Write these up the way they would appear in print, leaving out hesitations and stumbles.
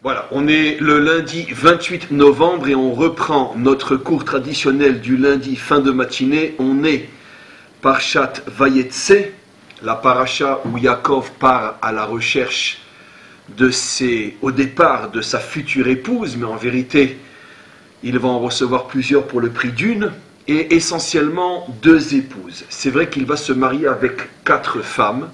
Voilà, on est le lundi 28 novembre et on reprend notre cours traditionnel du lundi fin de matinée. On est Parshat Vayetse, la paracha où Yaakov part à la recherche au départ de sa future épouse, mais en vérité, il va en recevoir plusieurs pour le prix d'une, et essentiellement 2 épouses. C'est vrai qu'il va se marier avec 4 femmes,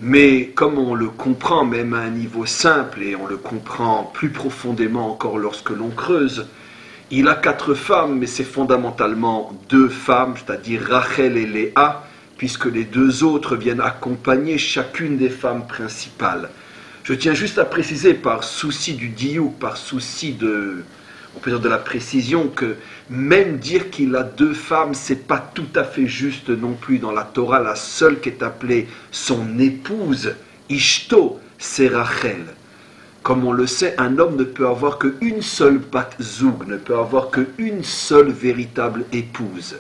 mais comme on le comprend même à un niveau simple, et on le comprend plus profondément encore lorsque l'on creuse, il a 4 femmes, mais c'est fondamentalement 2 femmes, c'est-à-dire Rachel et Léa, puisque les 2 autres viennent accompagner chacune des femmes principales. Je tiens juste à préciser, par souci du diouk, par souci de la précision, que même dire qu'il a 2 femmes, c'est pas tout à fait juste non plus. Dans la Torah, la seule qui est appelée son épouse, Ishto, c'est Rachel. Comme on le sait, un homme ne peut avoir qu'une seule bat zoug, ne peut avoir qu'une seule véritable épouse.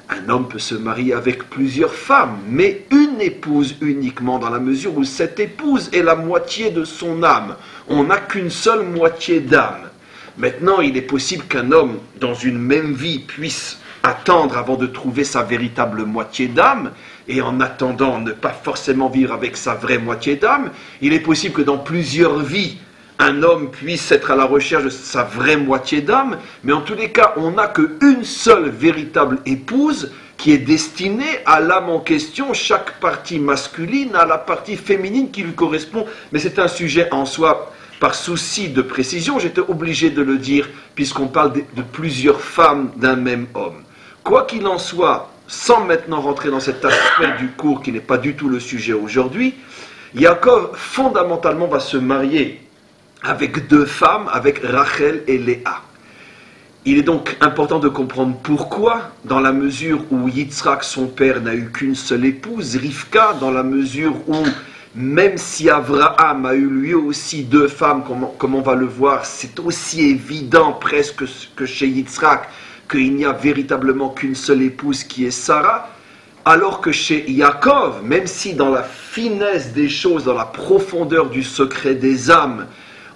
Un homme peut se marier avec plusieurs femmes, mais une épouse uniquement, dans la mesure où cette épouse est la moitié de son âme. On n'a qu'une seule moitié d'âme. Maintenant, il est possible qu'un homme, dans une même vie, puisse attendre avant de trouver sa véritable moitié d'âme, et en attendant ne pas forcément vivre avec sa vraie moitié d'âme. Il est possible que dans plusieurs vies, un homme puisse être à la recherche de sa vraie moitié d'âme, mais en tous les cas, on n'a qu'une seule véritable épouse qui est destinée à l'âme en question, chaque partie masculine à la partie féminine qui lui correspond, mais c'est un sujet en soi. Par souci de précision, j'étais obligé de le dire, puisqu'on parle de plusieurs femmes d'un même homme. Quoi qu'il en soit, sans maintenant rentrer dans cet aspect du cours qui n'est pas du tout le sujet aujourd'hui, Yaakov fondamentalement va se marier avec 2 femmes, avec Rachel et Léa. Il est donc important de comprendre pourquoi, dans la mesure où Yitzhak, son père, n'a eu qu'une seule épouse, Rivka, dans la mesure où même si Abraham a eu lui aussi 2 femmes, comme on va le voir, c'est aussi évident presque que chez Yitzhak qu'il n'y a véritablement qu'une seule épouse qui est Sarah, alors que chez Yaakov, même si dans la finesse des choses, dans la profondeur du secret des âmes,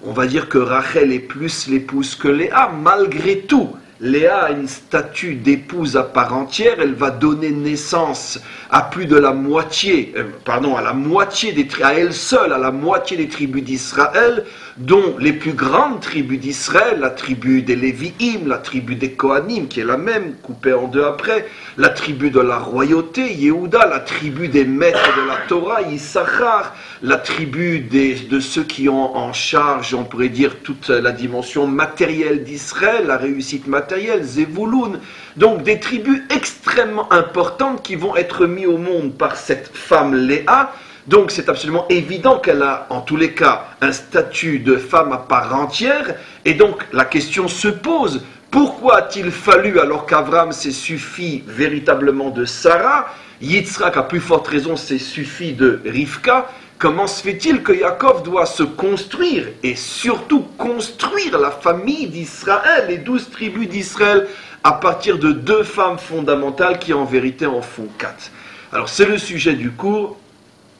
on va dire que Rachel est plus l'épouse que Léa, malgré tout, Léa a une statue d'épouse à part entière, elle va donner naissance à plus de la moitié, à elle seule, à la moitié des tribus d'Israël, dont les plus grandes tribus d'Israël, la tribu des Lévi'im, la tribu des Kohanim, qui est la même, coupée en 2 après, la tribu de la royauté, Yehuda, la tribu des maîtres de la Torah, Issachar, la tribu de ceux qui ont en charge, on pourrait dire, toute la dimension matérielle d'Israël, la réussite matérielle, Zevouloun. Donc des tribus extrêmement importantes qui vont être mises au monde par cette femme Léa. Donc c'est absolument évident qu'elle a, en tous les cas, un statut de femme à part entière. Et donc la question se pose, pourquoi a-t-il fallu, alors qu'Abraham s'est suffi véritablement de Sarah, Yitzhak à plus forte raison s'est suffi de Rivka, comment se fait-il que Yaakov doit se construire, et surtout construire la famille d'Israël, les 12 tribus d'Israël, à partir de 2 femmes fondamentales qui en vérité en font 4. Alors c'est le sujet du cours,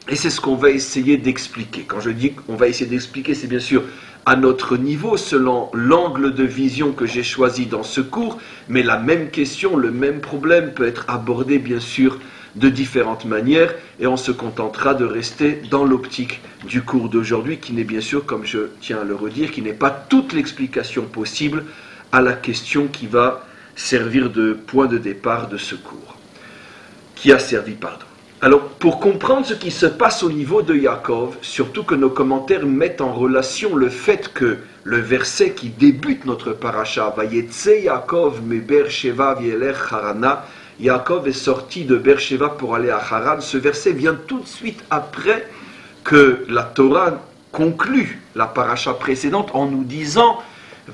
et c'est ce qu'on va essayer d'expliquer. Quand je dis qu'on va essayer d'expliquer, c'est bien sûr à notre niveau, selon l'angle de vision que j'ai choisi dans ce cours, mais la même question, le même problème peut être abordé bien sûr de différentes manières, et on se contentera de rester dans l'optique du cours d'aujourd'hui, qui n'est bien sûr, comme je tiens à le redire, qui n'est pas toute l'explication possible à la question qui va servir de point de départ de ce cours, qui a servi, pardon. Alors, pour comprendre ce qui se passe au niveau de Yaakov, surtout que nos commentaires mettent en relation le fait que le verset qui débute notre paracha, Vayetse Yaakov me Beersheva v'yelech Harana, Yaakov est sorti de Beersheva pour aller à Haran. Ce verset vient tout de suite après que la Torah conclut la paracha précédente en nous disant,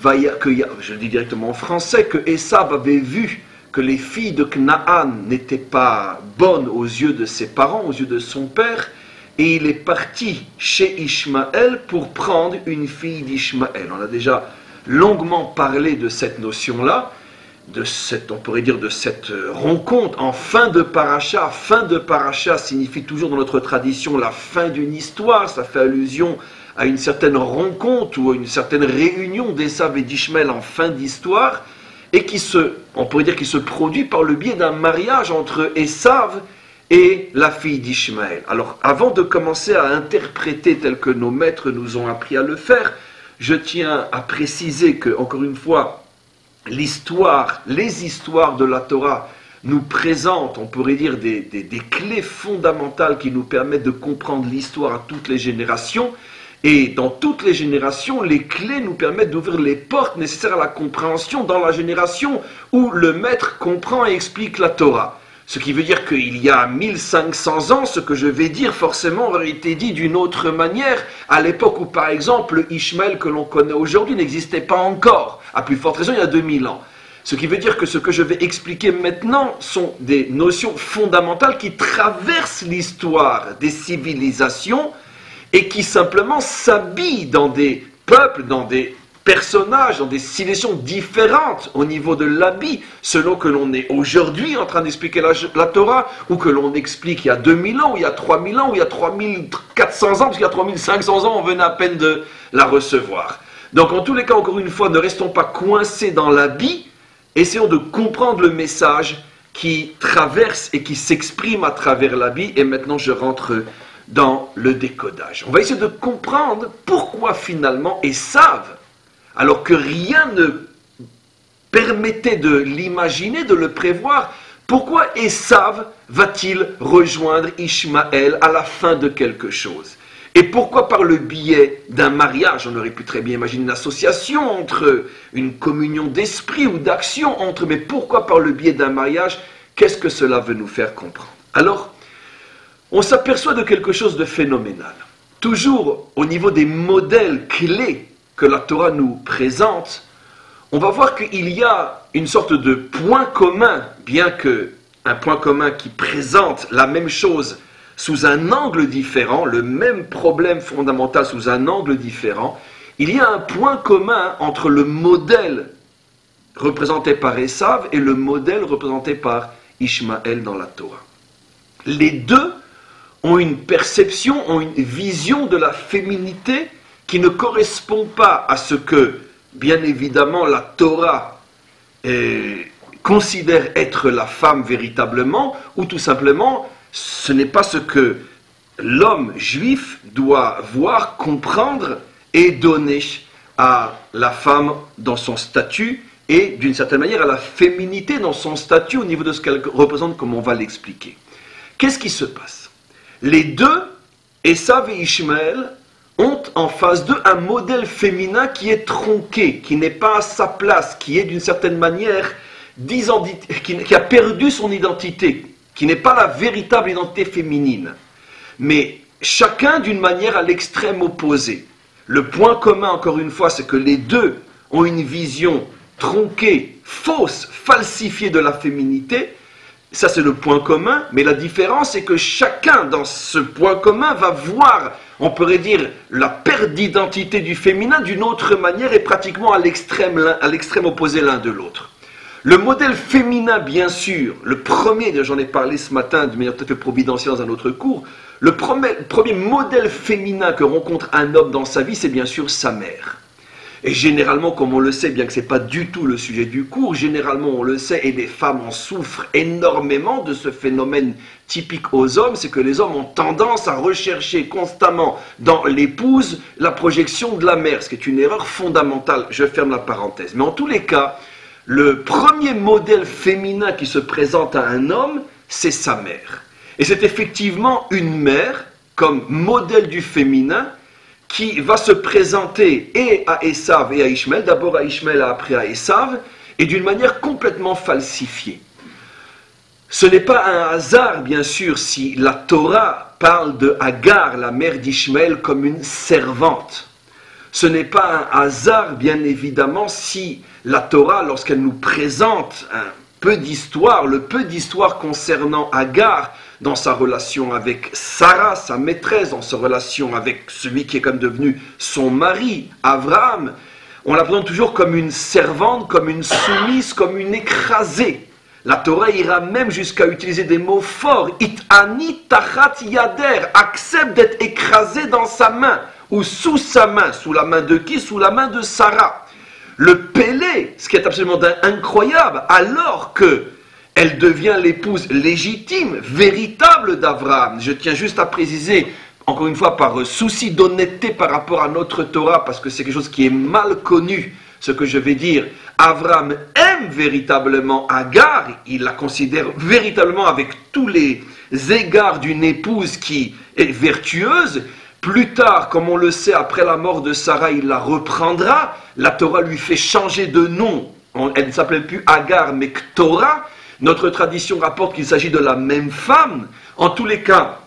je le dis directement en français, que Esav avait vu que les filles de Canaan n'étaient pas bonnes aux yeux de ses parents, aux yeux de son père, et il est parti chez Ishmaël pour prendre une fille d'Ishmaël. On a déjà longuement parlé de cette notion-là, on pourrait dire de cette rencontre en fin de paracha. Fin de paracha signifie toujours dans notre tradition la fin d'une histoire, ça fait allusion à une certaine rencontre ou à une certaine réunion d'Esav et d'Ishmaël en fin d'histoire, et on pourrait dire qu'il se produit par le biais d'un mariage entre Esav et la fille d'Ishmaël. Alors, avant de commencer à interpréter tel que nos maîtres nous ont appris à le faire, je tiens à préciser que, encore une fois, les histoires de la Torah nous présentent, on pourrait dire, des clés fondamentales qui nous permettent de comprendre l'histoire à toutes les générations. Et dans toutes les générations, les clés nous permettent d'ouvrir les portes nécessaires à la compréhension dans la génération où le maître comprend et explique la Torah. Ce qui veut dire qu'il y a 1500 ans, ce que je vais dire forcément aurait été dit d'une autre manière à l'époque où, par exemple, le Ishmaël que l'on connaît aujourd'hui n'existait pas encore. À plus forte raison, il y a 2000 ans. Ce qui veut dire que ce que je vais expliquer maintenant sont des notions fondamentales qui traversent l'histoire des civilisations et qui simplement s'habillent dans des peuples, dans des personnages, dans des civilisations différentes au niveau de l'habit, selon que l'on est aujourd'hui en train d'expliquer la Torah, ou que l'on explique il y a 2000 ans, ou il y a 3000 ans, ou il y a 3400 ans, parce qu'il y a 3500 ans, on venait à peine de la recevoir. Donc en tous les cas, encore une fois, ne restons pas coincés dans l'habit, essayons de comprendre le message qui traverse et qui s'exprime à travers l'habit, et maintenant je rentre dans le décodage. On va essayer de comprendre pourquoi finalement Esav, alors que rien ne permettait de l'imaginer, de le prévoir, pourquoi Esav va-t-il rejoindre Ishmaël à la fin de quelque chose? Et pourquoi par le biais d'un mariage? On aurait pu très bien imaginer une association entre une communion d'esprit ou d'action entre, mais pourquoi par le biais d'un mariage? Qu'est-ce que cela veut nous faire comprendre? Alors, on s'aperçoit de quelque chose de phénoménal. Toujours au niveau des modèles clés que la Torah nous présente, on va voir qu'il y a une sorte de point commun, bien qu'un point commun qui présente la même chose sous un angle différent, le même problème fondamental sous un angle différent, il y a un point commun entre le modèle représenté par Esav et le modèle représenté par Ishmaël dans la Torah. Les deux ont une perception, ont une vision de la féminité qui ne correspond pas à ce que, bien évidemment, la Torah considère être la femme véritablement, ou tout simplement, ce n'est pas ce que l'homme juif doit voir, comprendre et donner à la femme dans son statut, et d'une certaine manière à la féminité dans son statut au niveau de ce qu'elle représente, comme on va l'expliquer. Qu'est-ce qui se passe? Les deux, Esav et Ishmaël, ont en face d'eux un modèle féminin qui est tronqué, qui n'est pas à sa place, qui est d'une certaine manière, qui a perdu son identité, qui n'est pas la véritable identité féminine. Mais chacun d'une manière à l'extrême opposé. Le point commun, encore une fois, c'est que les deux ont une vision tronquée, fausse, falsifiée de la féminité. Ça, c'est le point commun, mais la différence, c'est que chacun, dans ce point commun, va voir, on pourrait dire, la perte d'identité du féminin d'une autre manière et pratiquement à l'extrême opposé l'un de l'autre. Le modèle féminin, bien sûr, le premier, j'en ai parlé ce matin de manière tout à fait providentielle dans un autre cours, le premier modèle féminin que rencontre un homme dans sa vie, c'est bien sûr sa mère. Et généralement, comme on le sait, bien que ce n'est pas du tout le sujet du cours, généralement on le sait, et les femmes en souffrent énormément de ce phénomène typique aux hommes, c'est que les hommes ont tendance à rechercher constamment dans l'épouse la projection de la mère, ce qui est une erreur fondamentale, je ferme la parenthèse. Mais en tous les cas, le premier modèle féminin qui se présente à un homme, c'est sa mère. Et c'est effectivement une mère, comme modèle du féminin, qui va se présenter et à Esav et à Ishmaël, d'abord à Ishmaël et après à Esav, et d'une manière complètement falsifiée. Ce n'est pas un hasard, bien sûr, si la Torah parle de Agar, la mère d'Ishmaël, comme une servante. Ce n'est pas un hasard, bien évidemment, si la Torah, lorsqu'elle nous présente un peu d'histoire, le peu d'histoire concernant Agar, dans sa relation avec Sarah, sa maîtresse, dans sa relation avec celui qui est comme devenu son mari, Abraham, on la présente toujours comme une servante, comme une soumise, comme une écrasée. La Torah ira même jusqu'à utiliser des mots forts. It'ani tachat yader, accepte d'être écrasé dans sa main. ou sous sa main. Sous la main de qui? Sous la main de Sarah. Le Pélé, ce qui est absolument incroyable, alors que elle devient l'épouse légitime, véritable d'Abraham. Je tiens juste à préciser, encore une fois, par souci d'honnêteté par rapport à notre Torah, parce que c'est quelque chose qui est mal connu, ce que je vais dire. Abraham aime véritablement Agar, il la considère véritablement avec tous les égards d'une épouse qui est vertueuse. Plus tard, comme on le sait, après la mort de Sarah, il la reprendra. La Torah lui fait changer de nom. Elle ne s'appelait plus Agar, mais Ktora. Notre tradition rapporte qu'il s'agit de la même femme. En tous les cas,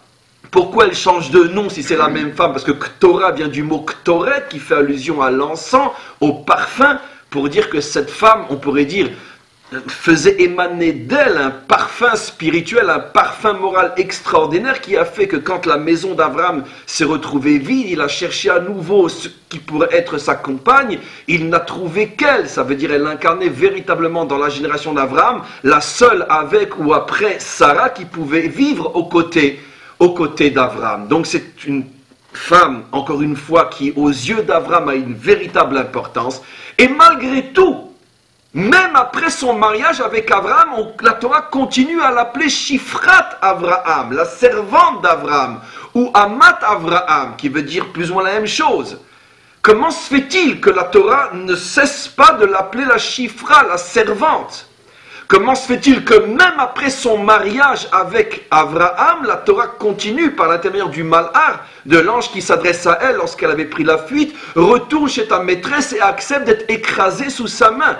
pourquoi elle change de nom si c'est la même femme? Parce que Ktora vient du mot Ktoret, qui fait allusion à l'encens, au parfum, pour dire que cette femme, on pourrait dire, faisait émaner d'elle un parfum spirituel, un parfum moral extraordinaire qui a fait que quand la maison d'Abraham s'est retrouvée vide, il a cherché à nouveau ce qui pourrait être sa compagne, il n'a trouvé qu'elle, ça veut dire elle incarnait véritablement dans la génération d'Abraham, la seule avec ou après Sarah qui pouvait vivre aux côtés d'Abraham. Donc c'est une femme, encore une fois, qui aux yeux d'Abraham a une véritable importance, et malgré tout, même après son mariage avec Abraham, la Torah continue à l'appeler Shifrat Abraham, la servante d'Abraham, ou Amat Abraham, qui veut dire plus ou moins la même chose. Comment se fait-il que la Torah ne cesse pas de l'appeler la Shifra, la servante? Comment se fait-il que même après son mariage avec Abraham, la Torah continue par l'intermédiaire du Malhar, de l'ange qui s'adresse à elle lorsqu'elle avait pris la fuite, retourne chez ta maîtresse et accepte d'être écrasée sous sa main?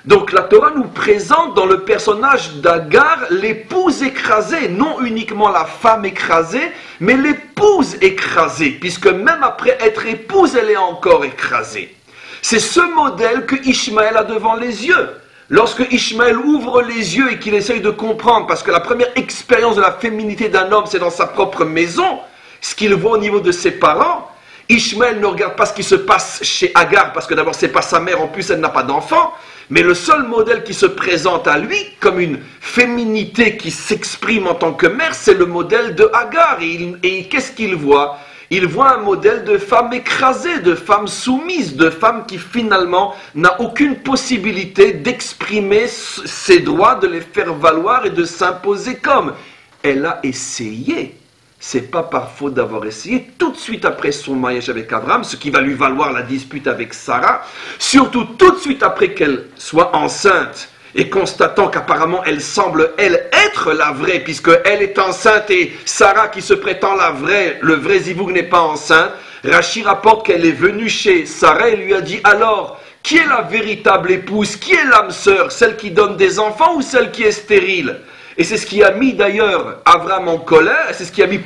Donc la Torah nous présente dans le personnage d'Agar l'épouse écrasée, non uniquement la femme écrasée, mais l'épouse écrasée, puisque même après être épouse, elle est encore écrasée. C'est ce modèle que Ishmaël a devant les yeux. Lorsque Ishmaël ouvre les yeux et qu'il essaye de comprendre, parce que la première expérience de la féminité d'un homme, c'est dans sa propre maison, ce qu'il voit au niveau de ses parents, Ishmaël ne regarde pas ce qui se passe chez Agar, parce que d'abord c'est pas sa mère, en plus elle n'a pas d'enfant, mais le seul modèle qui se présente à lui comme une féminité qui s'exprime en tant que mère, c'est le modèle de Agar. Et qu'est-ce qu'il voit? Il voit un modèle de femme écrasée, de femme soumise, de femme qui finalement n'a aucune possibilité d'exprimer ses droits, de les faire valoir et de s'imposer comme. Elle a essayé. C'est pas par faute d'avoir essayé, tout de suite après son mariage avec Abraham, ce qui va lui valoir la dispute avec Sarah, surtout tout de suite après qu'elle soit enceinte, et constatant qu'apparemment elle semble, elle, être la vraie, puisqu'elle est enceinte, et Sarah qui se prétend le vrai Zivoug n'est pas enceinte, Rachi rapporte qu'elle est venue chez Sarah et lui a dit, alors, qui est la véritable épouse? Qui est l'âme sœur? Celle qui donne des enfants ou celle qui est stérile? Et c'est ce qui a mis d'ailleurs Abraham en colère, c'est ce qui a mis,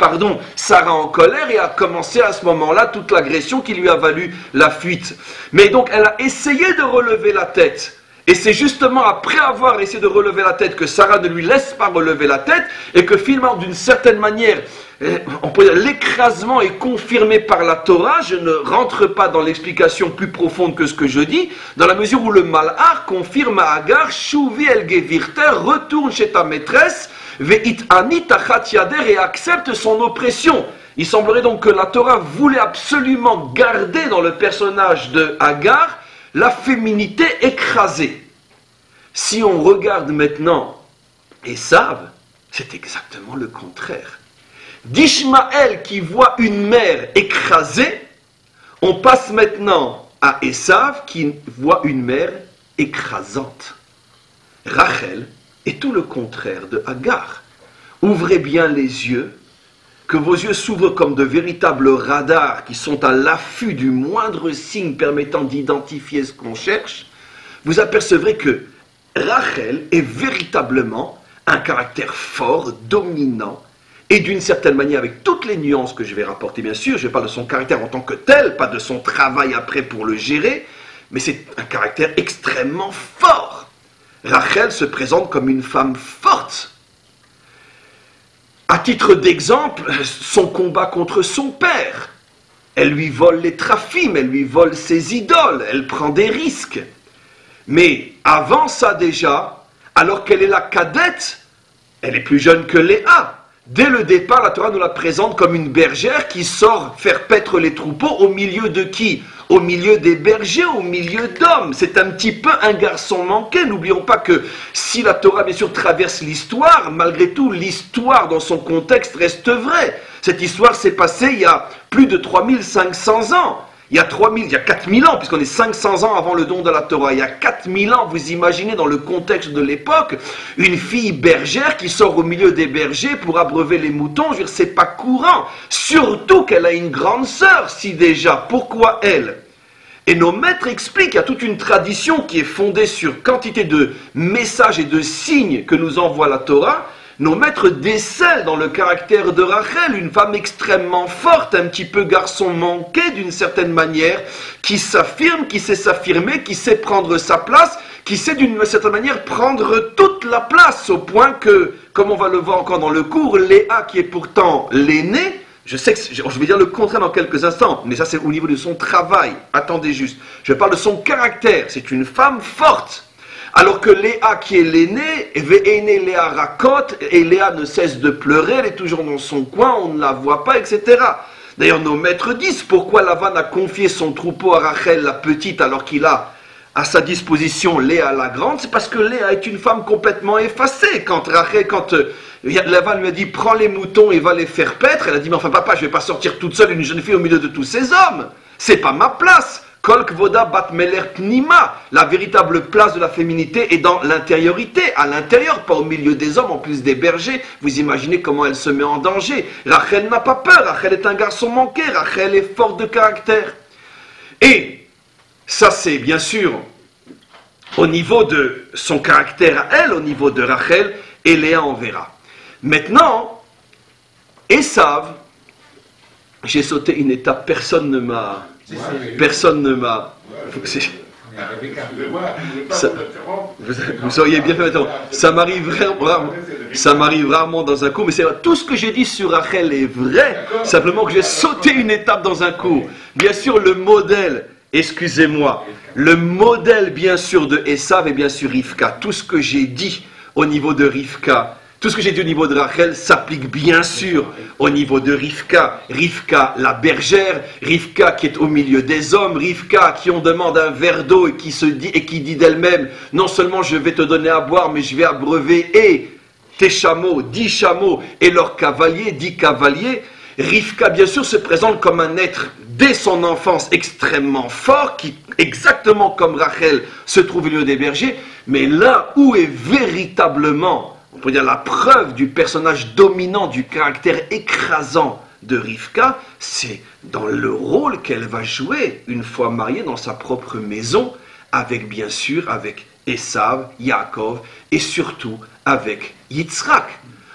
Sarah en colère, et a commencé à ce moment-là toute l'agression qui lui a valu la fuite. Mais donc elle a essayé de relever la tête. Et c'est justement après avoir essayé de relever la tête que Sarah ne lui laisse pas relever la tête, et que finalement, d'une certaine manière, on peut dire l'écrasement est confirmé par la Torah. Je ne rentre pas dans l'explication plus profonde que ce que je dis, dans la mesure où le Malhar confirme à Agar, Shuvi el Gevirter, retourne chez ta maîtresse, Veit ani tachat yader, et accepte son oppression. Il semblerait donc que la Torah voulait absolument garder dans le personnage de Agar la féminité écrasée. Si on regarde maintenant Esav, c'est exactement le contraire. D'Ishmaël qui voit une mère écrasée, on passe maintenant à Esav qui voit une mère écrasante. Rachel est tout le contraire de Agar. Ouvrez bien les yeux, que vos yeux s'ouvrent comme de véritables radars qui sont à l'affût du moindre signe permettant d'identifier ce qu'on cherche. Vous apercevrez que Rachel est véritablement un caractère fort, dominant, et d'une certaine manière, avec toutes les nuances que je vais rapporter, bien sûr, je parle de son caractère en tant que tel, pas de son travail après pour le gérer, mais c'est un caractère extrêmement fort. Rachel se présente comme une femme forte. À titre d'exemple, son combat contre son père. Elle lui vole les traphim, elle lui vole ses idoles, elle prend des risques. Mais avant ça déjà, alors qu'elle est la cadette, elle est plus jeune que Léa. Dès le départ, la Torah nous la présente comme une bergère qui sort faire paître les troupeaux au milieu de qui? Au milieu des bergers, au milieu d'hommes. C'est un petit peu un garçon manqué. N'oublions pas que si la Torah, bien sûr, traverse l'histoire, malgré tout, l'histoire dans son contexte reste vraie. Cette histoire s'est passée il y a plus de 3500 ans. Il y a 4000 ans, puisqu'on est 500 ans avant le don de la Torah. Il y a 4000 ans, vous imaginez dans le contexte de l'époque, une fille bergère qui sort au milieu des bergers pour abreuver les moutons. Je veux dire, c'est pas courant. Surtout qu'elle a une grande sœur, si déjà. Pourquoi elle? Et nos maîtres expliquent qu'il y a toute une tradition qui est fondée sur quantité de messages et de signes que nous envoie la Torah. Nos maîtres décèlent dans le caractère de Rachel une femme extrêmement forte, un petit peu garçon manqué d'une certaine manière, qui s'affirme, qui sait s'affirmer, qui sait prendre sa place, qui sait d'une certaine manière prendre toute la place, au point que, comme on va le voir encore dans le cours, Léa, qui est pourtant l'aînée, je sais que je vais dire le contraire dans quelques instants, mais ça c'est au niveau de son travail, attendez juste, je parle de son caractère, c'est une femme forte. Alors que Léa, qui est l'aînée, Ve'ene Léa racote, et Léa ne cesse de pleurer, elle est toujours dans son coin, on ne la voit pas, etc. D'ailleurs, nos maîtres disent pourquoi Lavan a confié son troupeau à Rachel, la petite, alors qu'il a à sa disposition Léa la grande, c'est parce que Léa est une femme complètement effacée. Quand Lavan lui a dit prends les moutons et va les faire paître, elle a dit mais enfin papa, je ne vais pas sortir toute seule une jeune fille au milieu de tous ces hommes, c'est pas ma place. Kol kvoda bat meler pnima, la véritable place de la féminité est dans l'intériorité, à l'intérieur, pas au milieu des hommes, en plus des bergers. Vous imaginez comment elle se met en danger. Rachel n'a pas peur, Rachel est un garçon manqué, Rachel est forte de caractère. Et ça c'est bien sûr au niveau de son caractère à elle, au niveau de Rachel, et Léa en verra. Maintenant, Esav, j'ai sauté une étape, personne ne m'a... Vous auriez bien fait maintenant. Ça m'arrive rarement dans un cours, mais c'est vrai, tout ce que j'ai dit sur Rachel est vrai, simplement que j'ai sauté une étape dans un cours. Bien sûr, le modèle, excusez-moi, le modèle bien sûr de Esav et bien sûr Rivka. Tout ce que j'ai dit au niveau de Rivka, tout ce que j'ai dit au niveau de Rachel s'applique bien sûr au niveau de Rivka. Rivka, la bergère, Rivka qui est au milieu des hommes, Rivka qui on demande un verre d'eau et qui dit d'elle-même, non seulement je vais te donner à boire, mais je vais abreuver et tes chameaux, 10 chameaux, et leurs cavaliers, 10 cavaliers. Rivka, bien sûr, se présente comme un être dès son enfance extrêmement fort, qui, exactement comme Rachel, se trouve au milieu des bergers, mais là où est véritablement, on peut dire la preuve du personnage dominant, du caractère écrasant de Rivka, c'est dans le rôle qu'elle va jouer une fois mariée dans sa propre maison, avec bien sûr, avec Esav, Yaakov, et surtout avec Yitzhak.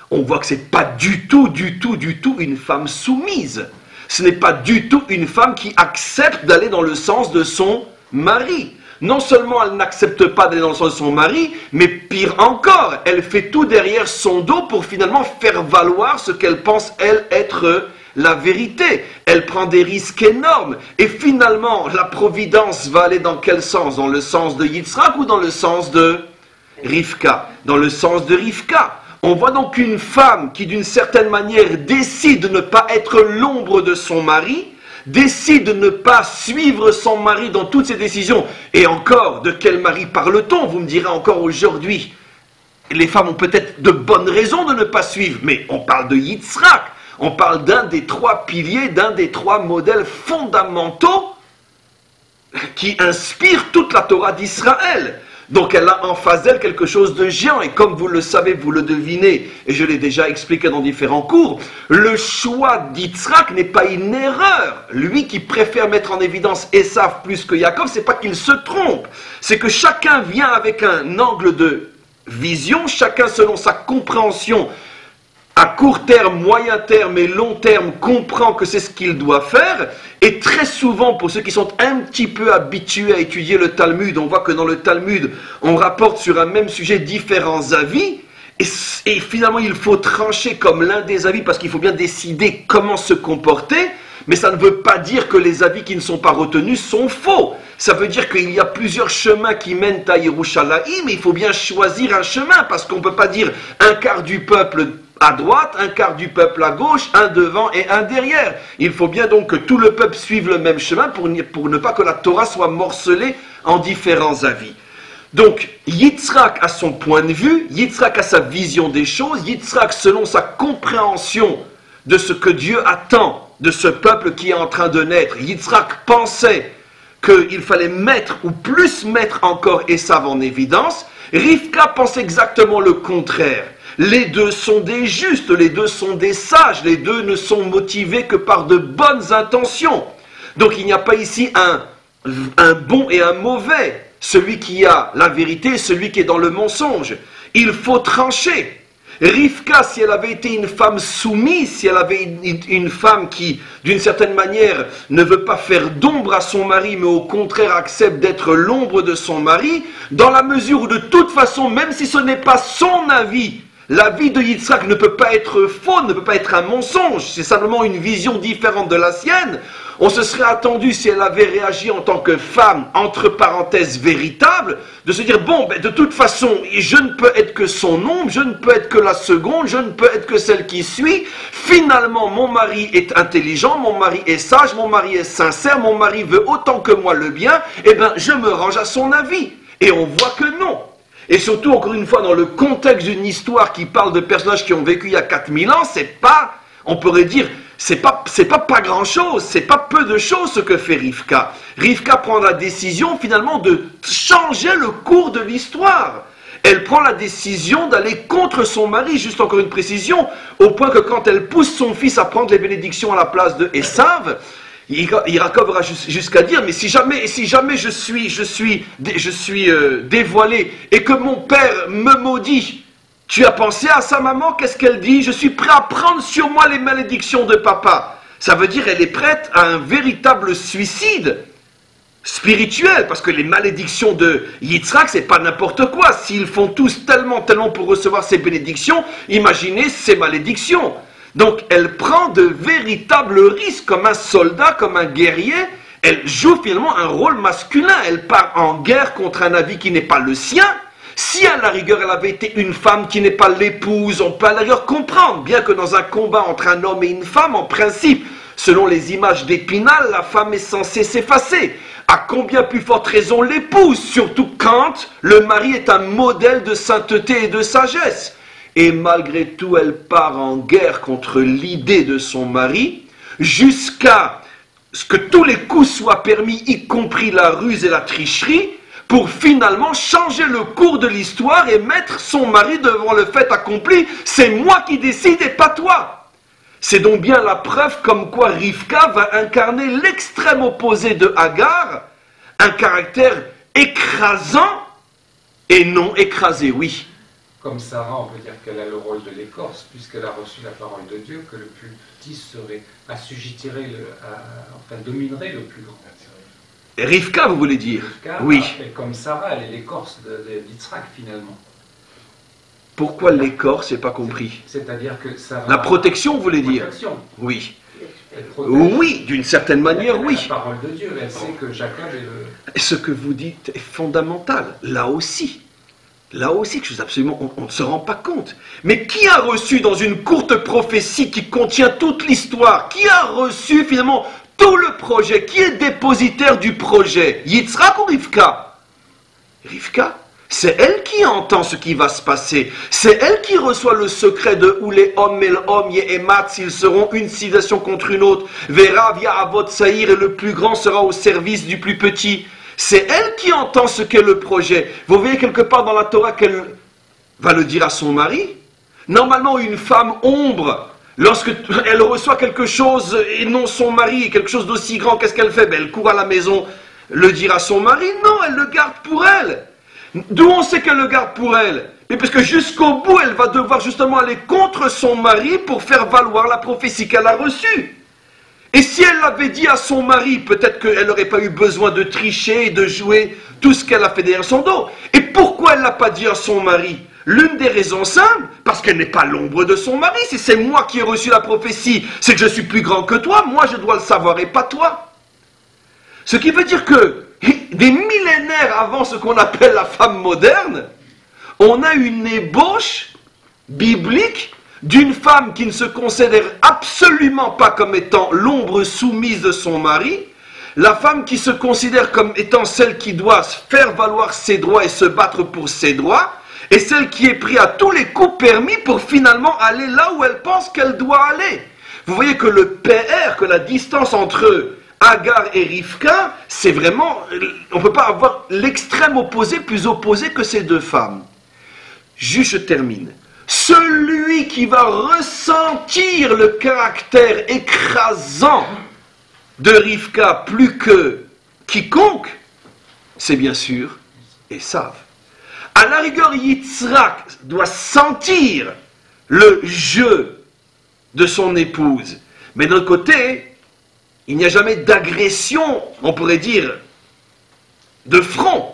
On voit que ce n'est pas du tout une femme soumise. Ce n'est pas du tout une femme qui accepte d'aller dans le sens de son mari. Non seulement elle n'accepte pas d'aller dans le sens de son mari, mais pire encore, elle fait tout derrière son dos pour finalement faire valoir ce qu'elle pense, elle, être la vérité. Elle prend des risques énormes. Et finalement, la providence va aller dans quel sens? Dans le sens de Yitzhak ou dans le sens de Rivka? Dans le sens de Rivka. On voit donc une femme qui, d'une certaine manière, décide de ne pas être l'ombre de son mari, décide de ne pas suivre son mari dans toutes ses décisions. Et encore, de quel mari parle-t-on? Vous me direz encore aujourd'hui. Les femmes ont peut-être de bonnes raisons de ne pas suivre, mais on parle de Yitzhak. On parle d'un des 3 piliers, d'un des 3 modèles fondamentaux qui inspirent toute la Torah d'Israël. Donc elle a en face d'elle quelque chose de géant, et comme vous le savez, vous le devinez, et je l'ai déjà expliqué dans différents cours, le choix d'Yitzhak n'est pas une erreur. Lui qui préfère mettre en évidence Esav plus que Yaakov, c'est pas qu'il se trompe, c'est que chacun vient avec un angle de vision, chacun selon sa compréhension, à court terme, moyen terme et long terme, comprend que c'est ce qu'il doit faire. Et très souvent, pour ceux qui sont un petit peu habitués à étudier le Talmud, on voit que dans le Talmud, on rapporte sur un même sujet différents avis. Et finalement, il faut trancher comme l'un des avis parce qu'il faut bien décider comment se comporter. Mais ça ne veut pas dire que les avis qui ne sont pas retenus sont faux. Ça veut dire qu'il y a plusieurs chemins qui mènent à Yerushalayim, mais il faut bien choisir un chemin parce qu'on ne peut pas dire un quart du peuple à droite, un quart du peuple à gauche, un devant et un derrière. Il faut bien donc que tout le peuple suive le même chemin pour ne pas que la Torah soit morcelée en différents avis. Donc, Yitzhak a son point de vue, Yitzhak a sa vision des choses, Yitzhak selon sa compréhension de ce que Dieu attend de ce peuple qui est en train de naître. Yitzhak pensait qu'il fallait mettre ou plus mettre encore Esav en évidence. Rivka pense exactement le contraire. Les deux sont des justes, les deux sont des sages, les deux ne sont motivés que par de bonnes intentions. Donc il n'y a pas ici un bon et un mauvais, celui qui a la vérité et celui qui est dans le mensonge. Il faut trancher. Rivka, si elle avait été une femme soumise, si elle avait une femme qui, d'une certaine manière, ne veut pas faire d'ombre à son mari, mais au contraire accepte d'être l'ombre de son mari, dans la mesure où de toute façon, même si ce n'est pas son avis, l'avis de Yitzhak ne peut pas être faux, ne peut pas être un mensonge, c'est simplement une vision différente de la sienne. On se serait attendu, si elle avait réagi en tant que femme, entre parenthèses, véritable, de se dire, bon, ben, de toute façon, je ne peux être que son ombre, je ne peux être que la seconde, je ne peux être que celle qui suit. Finalement, mon mari est intelligent, mon mari est sage, mon mari est sincère, mon mari veut autant que moi le bien, eh bien, je me range à son avis. Et on voit que non. Et surtout, encore une fois, dans le contexte d'une histoire qui parle de personnages qui ont vécu il y a 4000 ans, c'est pas, on pourrait dire, c'est pas grand chose, c'est pas peu de choses ce que fait Rivka. Rivka prend la décision finalement de changer le cours de l'histoire. Elle prend la décision d'aller contre son mari, juste encore une précision, au point que quand elle pousse son fils à prendre les bénédictions à la place de Esav, Yaakov va jusqu'à dire, mais si jamais je suis dévoilé et que mon père me maudit, tu as pensé à sa maman, qu'est-ce qu'elle dit? Je suis prêt à prendre sur moi les malédictions de papa. Ça veut dire qu'elle est prête à un véritable suicide spirituel, parce que les malédictions de Yitzhak, c'est pas n'importe quoi. S'ils font tous tellement pour recevoir ces bénédictions, imaginez ces malédictions. Donc elle prend de véritables risques comme un soldat, comme un guerrier. Elle joue finalement un rôle masculin. Elle part en guerre contre un avis qui n'est pas le sien. Si à la rigueur elle avait été une femme qui n'est pas l'épouse, on peut à la rigueur comprendre, bien que dans un combat entre un homme et une femme, en principe, selon les images d'Épinal, la femme est censée s'effacer. À combien plus forte raison l'épouse, surtout quand le mari est un modèle de sainteté et de sagesse. Et malgré tout, elle part en guerre contre l'idée de son mari, jusqu'à ce que tous les coups soient permis, y compris la ruse et la tricherie, pour finalement changer le cours de l'histoire et mettre son mari devant le fait accompli. C'est moi qui décide et pas toi. C'est donc bien la preuve comme quoi Rivka va incarner l'extrême opposé de Hagar, un caractère écrasant et non écrasé, oui. Comme Sarah, on peut dire qu'elle a le rôle de l'écorce, puisqu'elle a reçu la parole de Dieu, que le plus petit serait assujettirait, dominerait le plus grand. Rivka, vous voulez dire? Rivka, oui. Et comme Sarah, elle est l'écorce d'Yitzhak finalement. Pourquoi l'écorce? J'ai pas compris. C'est-à-dire que Sarah... La protection, vous voulez dire? Oui. Oui, d'une certaine manière, oui. La parole de Dieu, elle sait que Jacob est le... Ce que vous dites est fondamental, là aussi. Là aussi, quelque chose absolument, on ne se rend pas compte. Mais qui a reçu dans une courte prophétie qui contient toute l'histoire, qui a reçu finalement tout le projet, qui est dépositaire du projet? Yitzhak ou Rivka? Rivka. C'est elle qui entend ce qui va se passer. C'est elle qui reçoit le secret de où les hommes et l'homme yehemat, s'ils seront une civilisation contre une autre. Vera via avot saïr, et le plus grand sera au service du plus petit. C'est elle qui entend ce qu'est le projet. Vous voyez quelque part dans la Torah qu'elle va le dire à son mari. Normalement, une femme ombre, lorsque elle reçoit quelque chose et non son mari, quelque chose d'aussi grand, qu'est-ce qu'elle fait? Ben, elle court à la maison le dire à son mari. Non, elle le garde pour elle. D'où on sait qu'elle le garde pour elle? Mais parce que jusqu'au bout, elle va devoir justement aller contre son mari pour faire valoir la prophétie qu'elle a reçue. Et si elle l'avait dit à son mari, peut-être qu'elle n'aurait pas eu besoin de tricher et de jouer tout ce qu'elle a fait derrière son dos. Et pourquoi elle ne l'a pas dit à son mari? L'une des raisons simples, parce qu'elle n'est pas l'ombre de son mari. Si c'est moi qui ai reçu la prophétie, c'est que je suis plus grand que toi. Moi, je dois le savoir et pas toi. Ce qui veut dire que des millénaires avant ce qu'on appelle la femme moderne, on a une ébauche biblique d'une femme qui ne se considère absolument pas comme étant l'ombre soumise de son mari, la femme qui se considère comme étant celle qui doit faire valoir ses droits et se battre pour ses droits, et celle qui est prise à tous les coups permis pour finalement aller là où elle pense qu'elle doit aller. Vous voyez que le PR, que la distance entre Agar et Rivka, c'est vraiment, on ne peut pas avoir l'extrême opposé plus opposé que ces deux femmes. Juste je termine. Celui qui va ressentir le caractère écrasant de Rivka plus que quiconque, c'est bien sûr Esav. À la rigueur, Yitzhak doit sentir le jeu de son épouse. Mais d'un côté, il n'y a jamais d'agression, on pourrait dire, de front.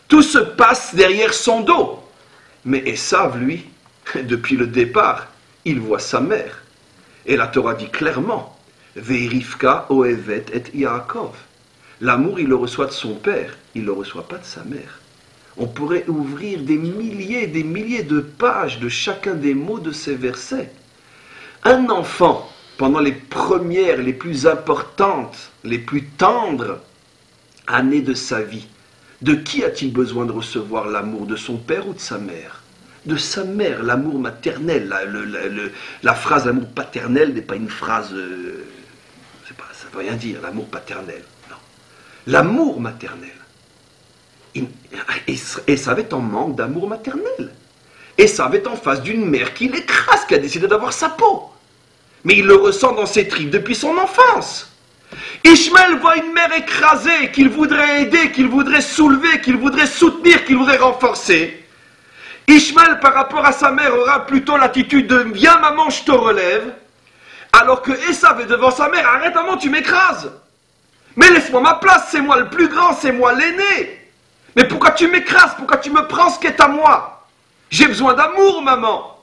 Tout se passe derrière son dos. Mais Esav, lui, depuis le départ, il voit sa mère. Et la Torah dit clairement, Ve'irivka ohevet et Yaakov. L'amour, il le reçoit de son père, il ne le reçoit pas de sa mère. On pourrait ouvrir des milliers de pages de chacun des mots de ces versets. Un enfant, pendant les premières, les plus importantes, les plus tendres années de sa vie, de qui a-t-il besoin de recevoir l'amour? De son père ou de sa mère? De sa mère, l'amour maternel. La phrase amour paternel n'est pas une phrase, ça ne veut rien dire, l'amour paternel. Non. L'amour maternel. Et ça va être en manque d'amour maternel. Et ça va être en face d'une mère qui l'écrase, qui a décidé d'avoir sa peau. Mais il le ressent dans ses tripes depuis son enfance. Ishmaël voit une mère écrasée, qu'il voudrait aider, qu'il voudrait soulever, qu'il voudrait soutenir, qu'il voudrait renforcer. Ishmaël, par rapport à sa mère, aura plutôt l'attitude de « Viens maman, je te relève », alors que Esav est devant sa mère « Arrête maman, tu m'écrases !»« Mais laisse-moi ma place, c'est moi le plus grand, c'est moi l'aîné !» Mais pourquoi tu m'écrases? Pourquoi tu me prends ce qui est à moi? J'ai besoin d'amour, maman.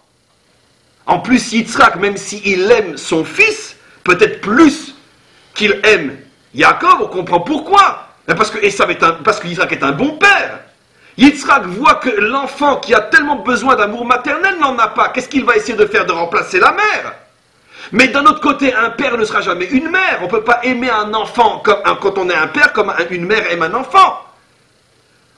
En plus, Yitzhak, même s'il aime son fils, peut-être plus qu'il aime Yaakov, on comprend pourquoi. Parce que Yitzhak est un bon père. Yitzhak voit que l'enfant qui a tellement besoin d'amour maternel n'en a pas. Qu'est-ce qu'il va essayer de faire? De remplacer la mère. Mais d'un autre côté, un père ne sera jamais une mère. On ne peut pas aimer un enfant quand on est un père comme une mère aime un enfant.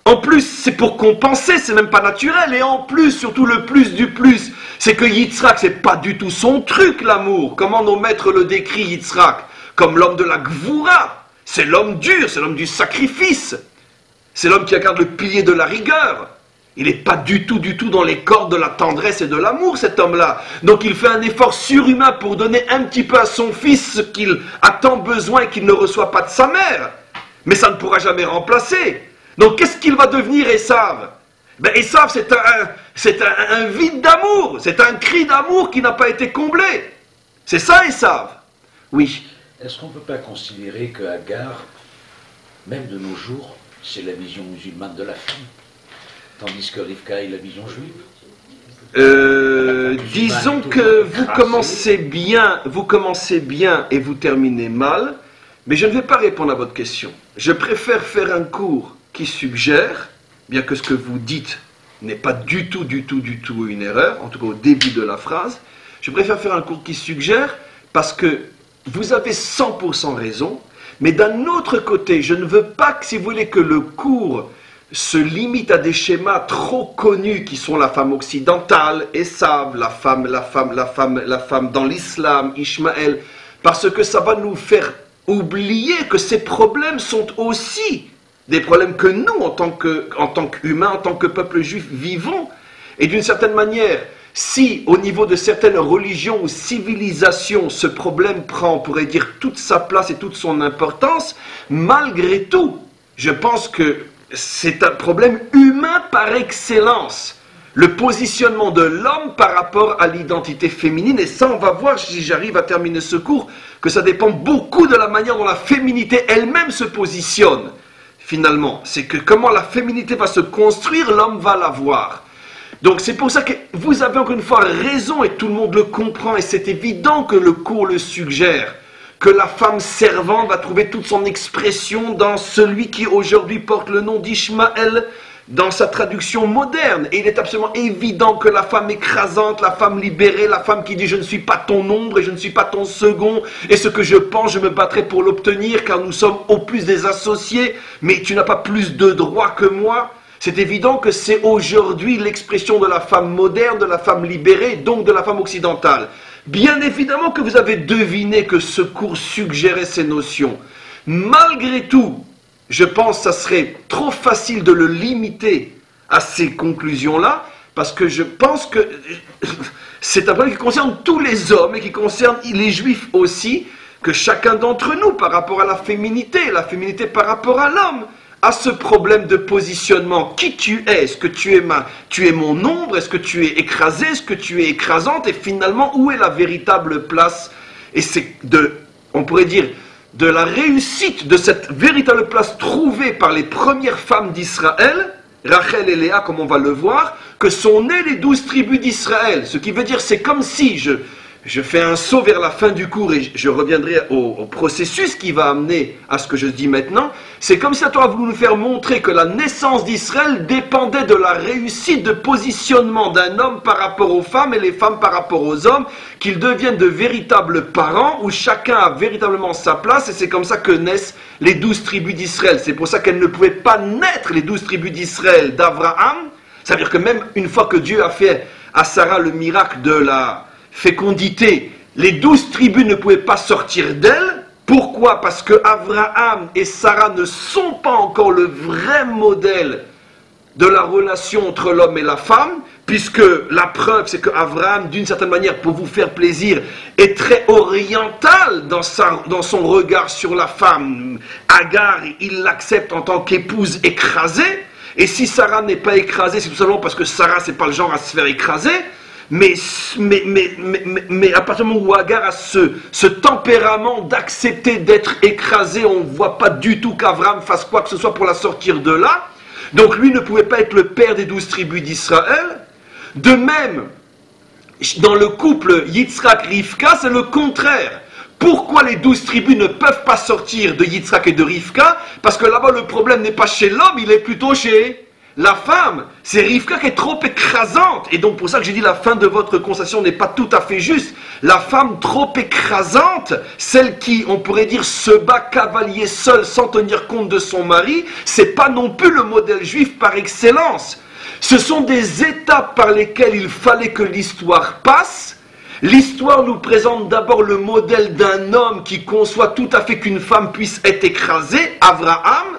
En plus, c'est pour compenser, c'est même pas naturel. Et en plus, surtout le plus du plus, c'est que Yitzhak, c'est pas du tout son truc, l'amour. Comment nos maîtres le décrivent, Yitzhak? Comme l'homme de la gvoura. C'est l'homme dur, c'est l'homme du sacrifice. C'est l'homme qui incarne le pilier de la rigueur. Il n'est pas du tout dans les cordes de la tendresse et de l'amour, cet homme-là. Donc il fait un effort surhumain pour donner un petit peu à son fils ce qu'il a tant besoin et qu'il ne reçoit pas de sa mère. Mais ça ne pourra jamais remplacer. Donc qu'est-ce qu'il va devenir, Esav? Esav, c'est un vide d'amour, c'est un cri d'amour qui n'a pas été comblé. C'est ça, Esav? Oui. Est-ce qu'on ne peut pas considérer que Agar, même de nos jours, c'est la vision musulmane de la femme, tandis que Rivka est la vision juive? Disons que vous commencez bien et vous terminez mal, mais je ne vais pas répondre à votre question. Je préfère faire un cours qui suggère, bien que ce que vous dites n'est pas du tout une erreur, en tout cas au début de la phrase, je préfère faire un cours qui suggère parce que vous avez 100% raison, mais d'un autre côté, je ne veux pas que, si vous voulez, que le cours se limite à des schémas trop connus qui sont la femme occidentale, Esav, la femme dans l'islam, Ishmaël, parce que ça va nous faire oublier que ces problèmes sont aussi des problèmes que nous, en tant qu'humains, en tant que peuple juif, vivons. Et d'une certaine manière, si au niveau de certaines religions ou civilisations, ce problème prend, on pourrait dire, toute sa place et toute son importance, malgré tout, je pense que c'est un problème humain par excellence. Le positionnement de l'homme par rapport à l'identité féminine, et ça on va voir, si j'arrive à terminer ce cours, que ça dépend beaucoup de la manière dont la féminité elle-même se positionne. Finalement, c'est que comment la féminité va se construire, l'homme va la voir. Donc c'est pour ça que vous avez encore une fois raison et tout le monde le comprend et c'est évident que le cours le suggère, que la femme servante va trouver toute son expression dans celui qui aujourd'hui porte le nom d'Ishmaël, dans sa traduction moderne. Et il est absolument évident que la femme écrasante, la femme libérée, la femme qui dit « je ne suis pas ton ombre et je ne suis pas ton second, et ce que je pense, je me battrai pour l'obtenir, car nous sommes au plus des associés, mais tu n'as pas plus de droits que moi ». C'est évident que c'est aujourd'hui l'expression de la femme moderne, de la femme libérée, donc de la femme occidentale. Bien évidemment que vous avez deviné que ce cours suggérait ces notions. Malgré tout, je pense que ça serait trop facile de le limiter à ces conclusions-là, parce que je pense que c'est un problème qui concerne tous les hommes et qui concerne les juifs aussi, que chacun d'entre nous, par rapport à la féminité par rapport à l'homme, a ce problème de positionnement. Qui tu es? Est-ce que tu es mon ombre? Est-ce que tu es écrasé? Est-ce que tu es écrasante? Et finalement, où est la véritable place? Et c'est on pourrait dire, de la réussite de cette véritable place trouvée par les premières femmes d'Israël, Rachel et Léa, comme on va le voir, que sont nées les 12 tribus d'Israël. Ce qui veut dire, c'est comme si je fais un saut vers la fin du cours et je reviendrai au processus qui va amener à ce que je dis maintenant. C'est comme si toi voulu nous faire montrer que la naissance d'Israël dépendait de la réussite de positionnement d'un homme par rapport aux femmes et les femmes par rapport aux hommes, qu'ils deviennent de véritables parents où chacun a véritablement sa place, et c'est comme ça que naissent les 12 tribus d'Israël. C'est pour ça qu'elles ne pouvaient pas naître, les 12 tribus d'Israël, d'Abraham. Ça veut dire que même une fois que Dieu a fait à Sarah le miracle de la fécondité, les 12 tribus ne pouvaient pas sortir d'elle. Pourquoi? Parce que Abraham et Sarah ne sont pas encore le vrai modèle de la relation entre l'homme et la femme, puisque la preuve c'est que Abraham, d'une certaine manière, pour vous faire plaisir, est très oriental dans son regard sur la femme. Agar, il l'accepte en tant qu'épouse écrasée, et si Sarah n'est pas écrasée, c'est tout simplement parce que Sarah c'est pas le genre à se faire écraser. Mais à partir du moment où Agar a ce tempérament d'accepter d'être écrasé, on ne voit pas du tout qu'Abraham fasse quoi que ce soit pour la sortir de là. Donc lui ne pouvait pas être le père des 12 tribus d'Israël. De même, dans le couple Yitzhak-Rivka, c'est le contraire. Pourquoi les 12 tribus ne peuvent pas sortir de Yitzhak et de Rivka? Parce que là-bas le problème n'est pas chez l'homme, il est plutôt chez la femme. C'est Rivka qui est trop écrasante. Et donc pour ça que j'ai dit la fin de votre conversation n'est pas tout à fait juste. La femme trop écrasante, celle qui, on pourrait dire, se bat cavalier seule sans tenir compte de son mari, c'est pas non plus le modèle juif par excellence. Ce sont des étapes par lesquelles il fallait que l'histoire passe. L'histoire nous présente d'abord le modèle d'un homme qui conçoit tout à fait qu'une femme puisse être écrasée, Abraham.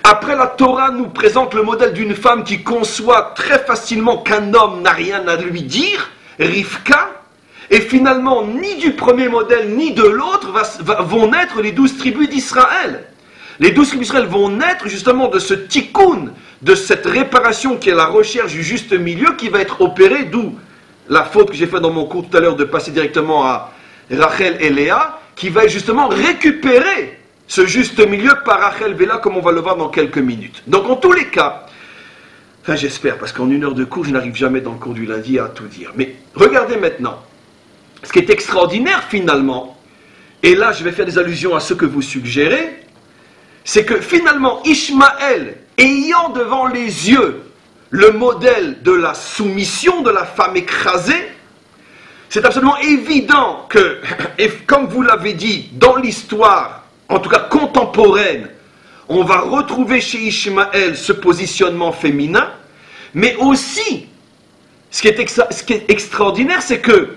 Après, la Torah nous présente le modèle d'une femme qui conçoit très facilement qu'un homme n'a rien à lui dire, Rivka. Et finalement, ni du premier modèle ni de l'autre vont naître les 12 tribus d'Israël. Les 12 tribus d'Israël vont naître justement de ce tikkun, de cette réparation qui est la recherche du juste milieu qui va être opérée, d'où la faute que j'ai faite dans mon cours tout à l'heure de passer directement à Rachel et Léa, qui va justement récupérer ce juste milieu par Rachel et Léa, comme on va le voir dans quelques minutes. Donc en tous les cas, enfin j'espère, parce qu'en 1 heure de cours, je n'arrive jamais dans le cours du lundi à tout dire. Mais regardez maintenant, ce qui est extraordinaire finalement, et là je vais faire des allusions à ce que vous suggérez, c'est que finalement Ishmaël, ayant devant les yeux le modèle de la soumission de la femme écrasée, c'est absolument évident que, et comme vous l'avez dit, dans l'histoire, en tout cas contemporaine, on va retrouver chez Ishmaël ce positionnement féminin, mais aussi, ce qui est extraordinaire, c'est que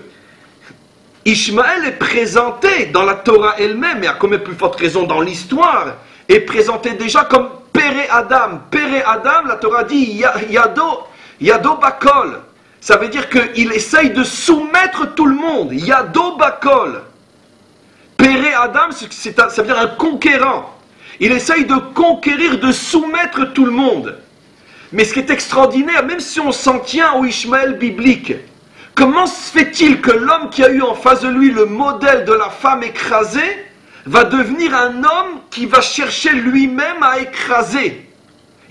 Ishmaël est présenté dans la Torah elle-même, et à combien plus forte raison dans l'histoire, est présenté déjà comme Péré Adam. Péré Adam, la Torah dit Yado Bakol. Ça veut dire qu'il essaye de soumettre tout le monde. Yado Bakol. Péré Adam, ça veut dire un conquérant. Il essaye de conquérir, de soumettre tout le monde. Mais ce qui est extraordinaire, même si on s'en tient au Ishmaël biblique, comment se fait-il que l'homme qui a eu en face de lui le modèle de la femme écrasée va devenir un homme qui va chercher lui-même à écraser?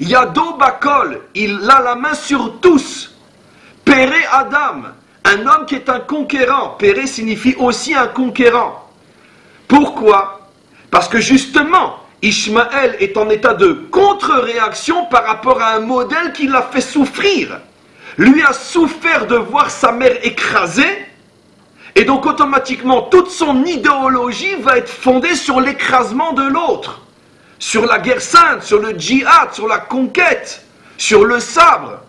Yado Bakol, il a la main sur tous. Péré Adam, un homme qui est un conquérant. Péré signifie aussi un conquérant. Pourquoi? Parce que justement, Ishmaël est en état de contre-réaction par rapport à un modèle qui l'a fait souffrir. Lui a souffert de voir sa mère écrasée, et donc automatiquement toute son idéologie va être fondée sur l'écrasement de l'autre, sur la guerre sainte, sur le djihad, sur la conquête, sur le sabre.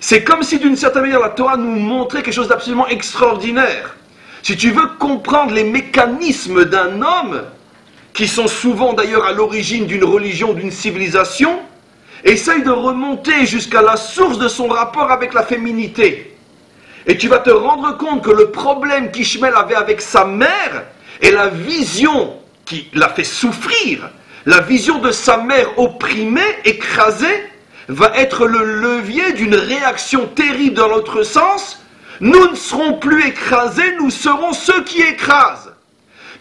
C'est comme si d'une certaine manière la Torah nous montrait quelque chose d'absolument extraordinaire. Si tu veux comprendre les mécanismes d'un homme, qui sont souvent d'ailleurs à l'origine d'une religion, d'une civilisation, essaye de remonter jusqu'à la source de son rapport avec la féminité. Et tu vas te rendre compte que le problème qu'Ishmaël avait avec sa mère et la vision qui l'a fait souffrir, la vision de sa mère opprimée, écrasée, va être le levier d'une réaction terrible dans l'autre sens. Nous ne serons plus écrasés, nous serons ceux qui écrasent.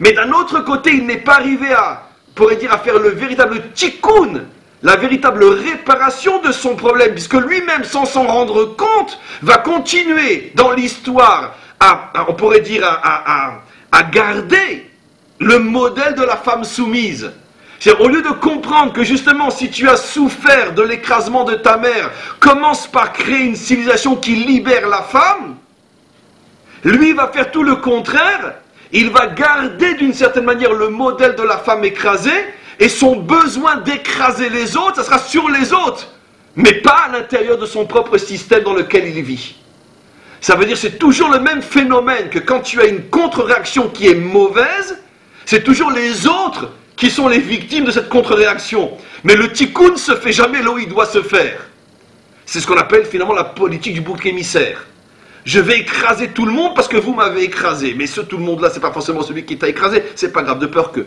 Mais d'un autre côté, il n'est pas arrivé à faire le véritable tikkun, la véritable réparation de son problème, puisque lui-même, sans s'en rendre compte, va continuer dans l'histoire à garder le modèle de la femme soumise. C'est-à-dire, au lieu de comprendre que justement, si tu as souffert de l'écrasement de ta mère, commence par créer une civilisation qui libère la femme, lui va faire tout le contraire. Il va garder d'une certaine manière le modèle de la femme écrasée, et son besoin d'écraser les autres, ça sera sur les autres, mais pas à l'intérieur de son propre système dans lequel il vit. Ça veut dire que c'est toujours le même phénomène que quand tu as une contre-réaction qui est mauvaise, c'est toujours les autres qui sont les victimes de cette contre-réaction. Mais le tikkun ne se fait jamais là où il doit se faire. C'est ce qu'on appelle finalement la politique du bouc émissaire. Je vais écraser tout le monde parce que vous m'avez écrasé. Mais ce tout le monde-là, c'est pas forcément celui qui t'a écrasé, c'est pas grave, de peur que.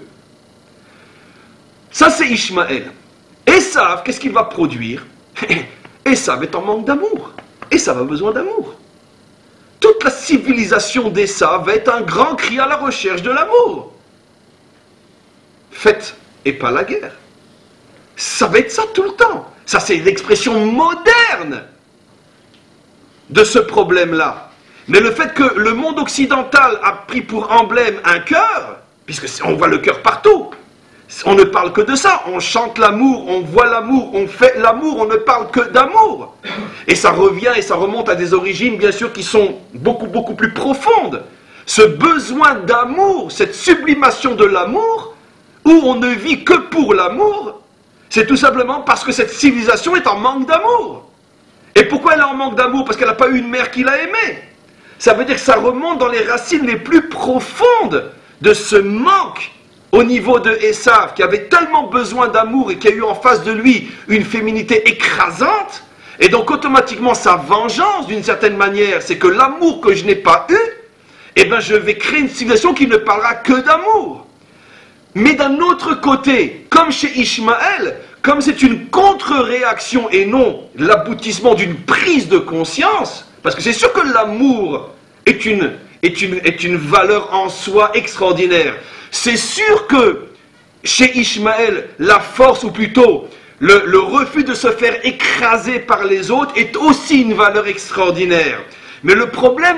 Ça, c'est Ishmaël. Esav, qu'est-ce qu'il va produire? Esav est en manque d'amour. Esav a besoin d'amour. Toute la civilisation d'Esav va être un grand cri à la recherche de l'amour. Faites et pas la guerre. Ça va être ça tout le temps. Ça, c'est l'expression moderne de ce problème-là. Mais le fait que le monde occidental a pris pour emblème un cœur, puisque on voit le cœur partout, on ne parle que de ça, on chante l'amour, on voit l'amour, on fait l'amour, on ne parle que d'amour. Et ça revient et ça remonte à des origines bien sûr qui sont beaucoup plus profondes. Ce besoin d'amour, cette sublimation de l'amour, où on ne vit que pour l'amour, c'est tout simplement parce que cette civilisation est en manque d'amour. Et pourquoi elle est en manque d'amour? Parce qu'elle n'a pas eu une mère qui l'a aimée. Ça veut dire que ça remonte dans les racines les plus profondes de ce manque au niveau de Esav, qui avait tellement besoin d'amour et qui a eu en face de lui une féminité écrasante, et donc automatiquement sa vengeance d'une certaine manière, c'est que l'amour que je n'ai pas eu, eh bien je vais créer une civilisation qui ne parlera que d'amour. Mais d'un autre côté, comme chez Ishmaël, comme c'est une contre-réaction et non l'aboutissement d'une prise de conscience, parce que c'est sûr que l'amour est une valeur en soi extraordinaire. C'est sûr que chez Ishmaël, la force, ou plutôt le refus de se faire écraser par les autres est aussi une valeur extraordinaire. Mais le problème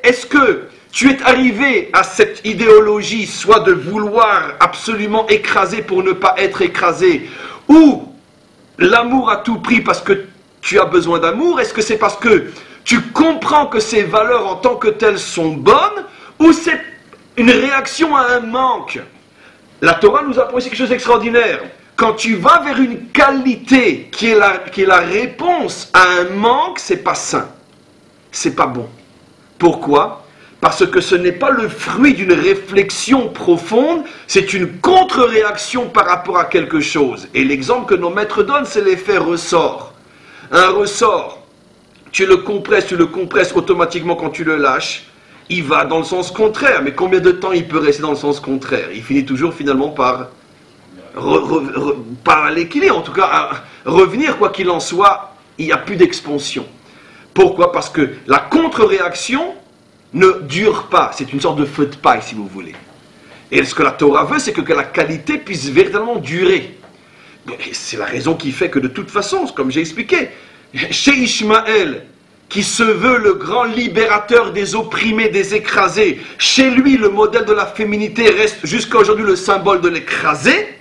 est-ce que tu es arrivé à cette idéologie, soit de vouloir absolument écraser pour ne pas être écrasé, ou l'amour à tout prix parce que tu as besoin d'amour? Est-ce que c'est parce que tu comprends que ces valeurs en tant que telles sont bonnes, ou c'est une réaction à un manque? La Torah nous apprend ici quelque chose d'extraordinaire. Quand tu vas vers une qualité qui est la réponse à un manque, c'est pas sain. C'est pas bon. Pourquoi? Parce que ce n'est pas le fruit d'une réflexion profonde, c'est une contre-réaction par rapport à quelque chose. Et l'exemple que nos maîtres donnent, c'est l'effet ressort. Un ressort, tu le compresses automatiquement quand tu le lâches, il va dans le sens contraire. Mais combien de temps il peut rester dans le sens contraire? Il finit toujours finalement par l'équilibre, en tout cas à revenir, quoi qu'il en soit, il n'y a plus d'expansion. Pourquoi? Parce que la contre-réaction ne dure pas, c'est une sorte de feu de paille si vous voulez. Et ce que la Torah veut, c'est que la qualité puisse véritablement durer. C'est la raison qui fait que de toute façon, comme j'ai expliqué, chez Ishmaël, qui se veut le grand libérateur des opprimés, des écrasés, chez lui le modèle de la féminité reste jusqu'à aujourd'hui le symbole de l'écrasé.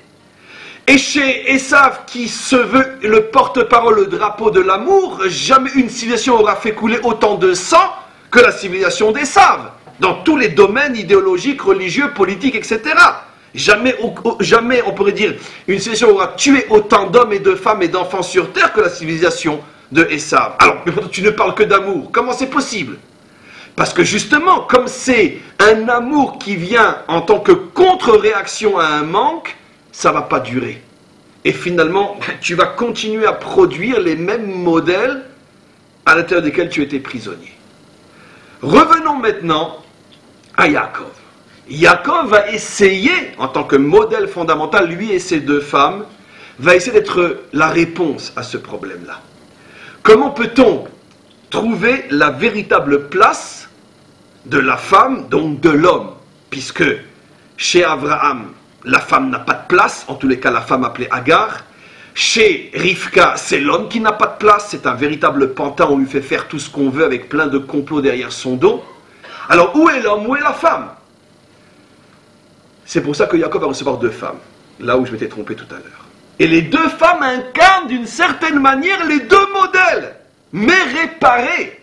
Et chez Esav, qui se veut le porte-parole, le drapeau de l'amour, jamais une civilisation aura fait couler autant de sang que la civilisation d'Esav, dans tous les domaines idéologiques, religieux, politiques, etc. Jamais, on pourrait dire, une civilisation aura tué autant d'hommes et de femmes et d'enfants sur terre que la civilisation de Esav. Alors, tu ne parles que d'amour. Comment c'est possible? Parce que justement, comme c'est un amour qui vient en tant que contre-réaction à un manque, ça ne va pas durer. Et finalement, tu vas continuer à produire les mêmes modèles à l'intérieur desquels tu étais prisonnier. Revenons maintenant à Yaakov. Yaakov va essayer, en tant que modèle fondamental, lui et ses deux femmes, va essayer d'être la réponse à ce problème-là. Comment peut-on trouver la véritable place de la femme, donc de l'homme, puisque chez Abraham, la femme n'a pas de place, en tous les cas la femme appelée Agar. Chez Rivka, c'est l'homme qui n'a pas de place, c'est un véritable pantin, on lui fait faire tout ce qu'on veut avec plein de complots derrière son dos. Alors où est l'homme, où est la femme? C'est pour ça que Jacob va recevoir deux femmes, là où je m'étais trompé tout à l'heure. Et les deux femmes incarnent d'une certaine manière les deux modèles, mais réparés.